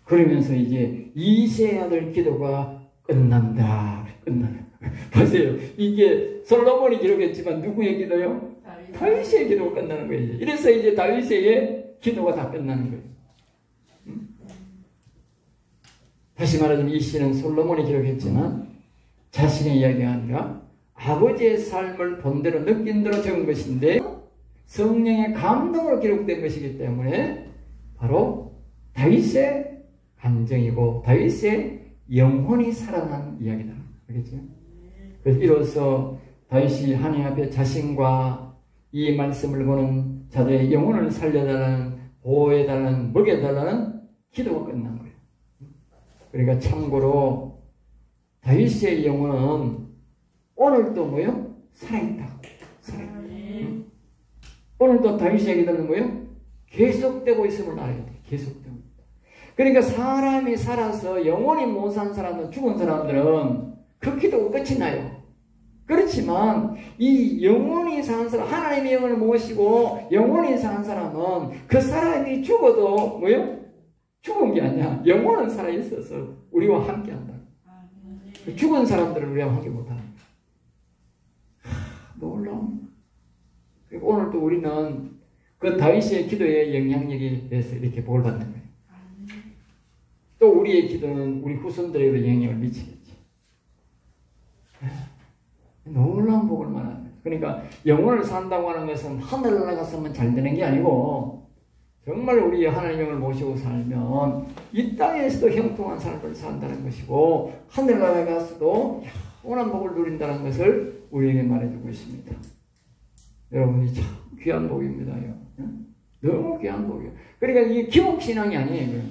그러면서 이제 이세 아들 기도가 끝난다. 끝나요. 보세요. 이게 솔로몬이 기록했지만 누구의 기도요? 다윗의 기도가 끝나는 거예요. 이래서 이제 다윗의 기도가 다 끝나는 거예요. 다시 말하자면 이 시는 솔로몬이 기록했지만 자신의 이야기가 아니라 아버지의 삶을 본대로 느낀 대로 적은 것인데 성령의 감동으로 기록된 것이기 때문에 바로 다윗의 감정이고 다윗의 영혼이 살아난 이야기다. 알겠죠? 그래서 이로써 다윗이 하나님 앞에 자신과 이 말씀을 보는 자들의 영혼을 살려달라는, 보호해달라는, 먹여달라는 기도가 끝난 거예요. 그러니까 참고로 다윗의 영혼은 오늘도 뭐요? 살아있다. 살아있다. 오늘도 다윗의 기도는 뭐요? 계속되고 있음을 알아야 돼. 계속되고 있다. 그러니까 사람이 살아서 영원히 못 산 사람들, 죽은 사람들은 그 기도가 끝이 나요. 그렇지만 이 영원히 사는 사람, 하나님의 영을 모시고 영원히 사는 사람은 그 사람이 죽어도 뭐요? 죽은 게 아니야. 영혼은 살아있어서 우리와 함께한다. 죽은 사람들은 우리와 함께 못한다. 놀라운. 그리고 오늘도 우리는 그 다윗의 기도의 영향력에 대해서 이렇게 복을 받는 거예요. 또 우리의 기도는 우리 후손들에게도 영향을 미치겠지. 놀라운 복을 말합니다. 그러니까 영혼을 산다고 하는 것은 하늘 나가서만 잘 되는 게 아니고 정말 우리 하나님의 영을 모시고 살면 이 땅에서도 형통한 삶을 산다는 것이고 하늘 나가서도 영원한 복을 누린다는 것을 우리에게 말해주고 있습니다. 여러분이 참 귀한 복입니다. 너무 귀한 복이에요. 그러니까 이게 기복신앙이 아니에요.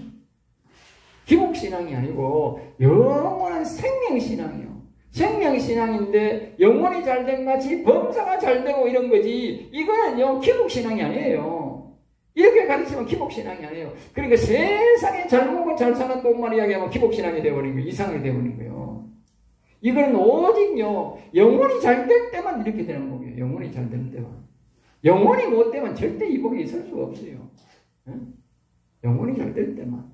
기복신앙이 아니고 영원한 생명신앙이에요. 생명신앙인데 영혼이 잘된 같이 범사가 잘되고 이런 거지 이거는요 기복신앙이 아니에요. 이렇게 가르치면 기복신앙이 아니에요. 그러니까 세상에 잘 먹고 잘 사는 복만 이야기하면 기복신앙이 되어버린 거예요. 이상하게 되어버린 거예요. 이거는 오직요 영혼이 잘 될 때만 이렇게 되는 복이에요. 영혼이 잘 될 때만. 영혼이 못 되면 절대 이 복이 있을 수가 없어요. 응? 영혼이 잘 될 때만.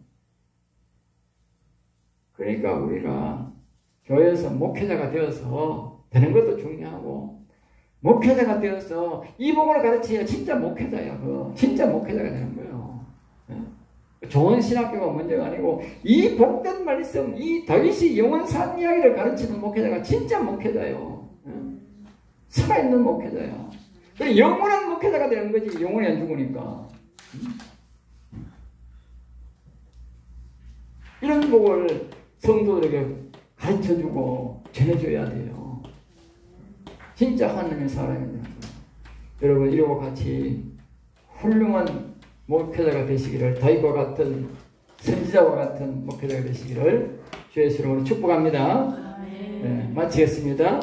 그러니까 우리가 교회에서 목회자가 되어서 되는 것도 중요하고 목회자가 되어서 이 복을 가르쳐야 진짜 목회자야. 진짜 목회자가 되는 거예요. 좋은 신학교가 문제가 아니고 이 복된 말씀, 이 다윗이 영원 산 이야기를 가르치는 목회자가 진짜 목회자예요. 살아있는 목회자야. 영원한 목회자가 되는 거지 영원히 안 죽으니까. 이런 복을 성도들에게 가르쳐주고 전해줘야 돼요. 진짜 하나님의 사람이 되는 거예요. 여러분 이러고 같이 훌륭한 목회자가 되시기를 다윗과 같은 선지자와 같은 목회자가 되시기를 주의 이름으로 축복합니다. 네, 마치겠습니다.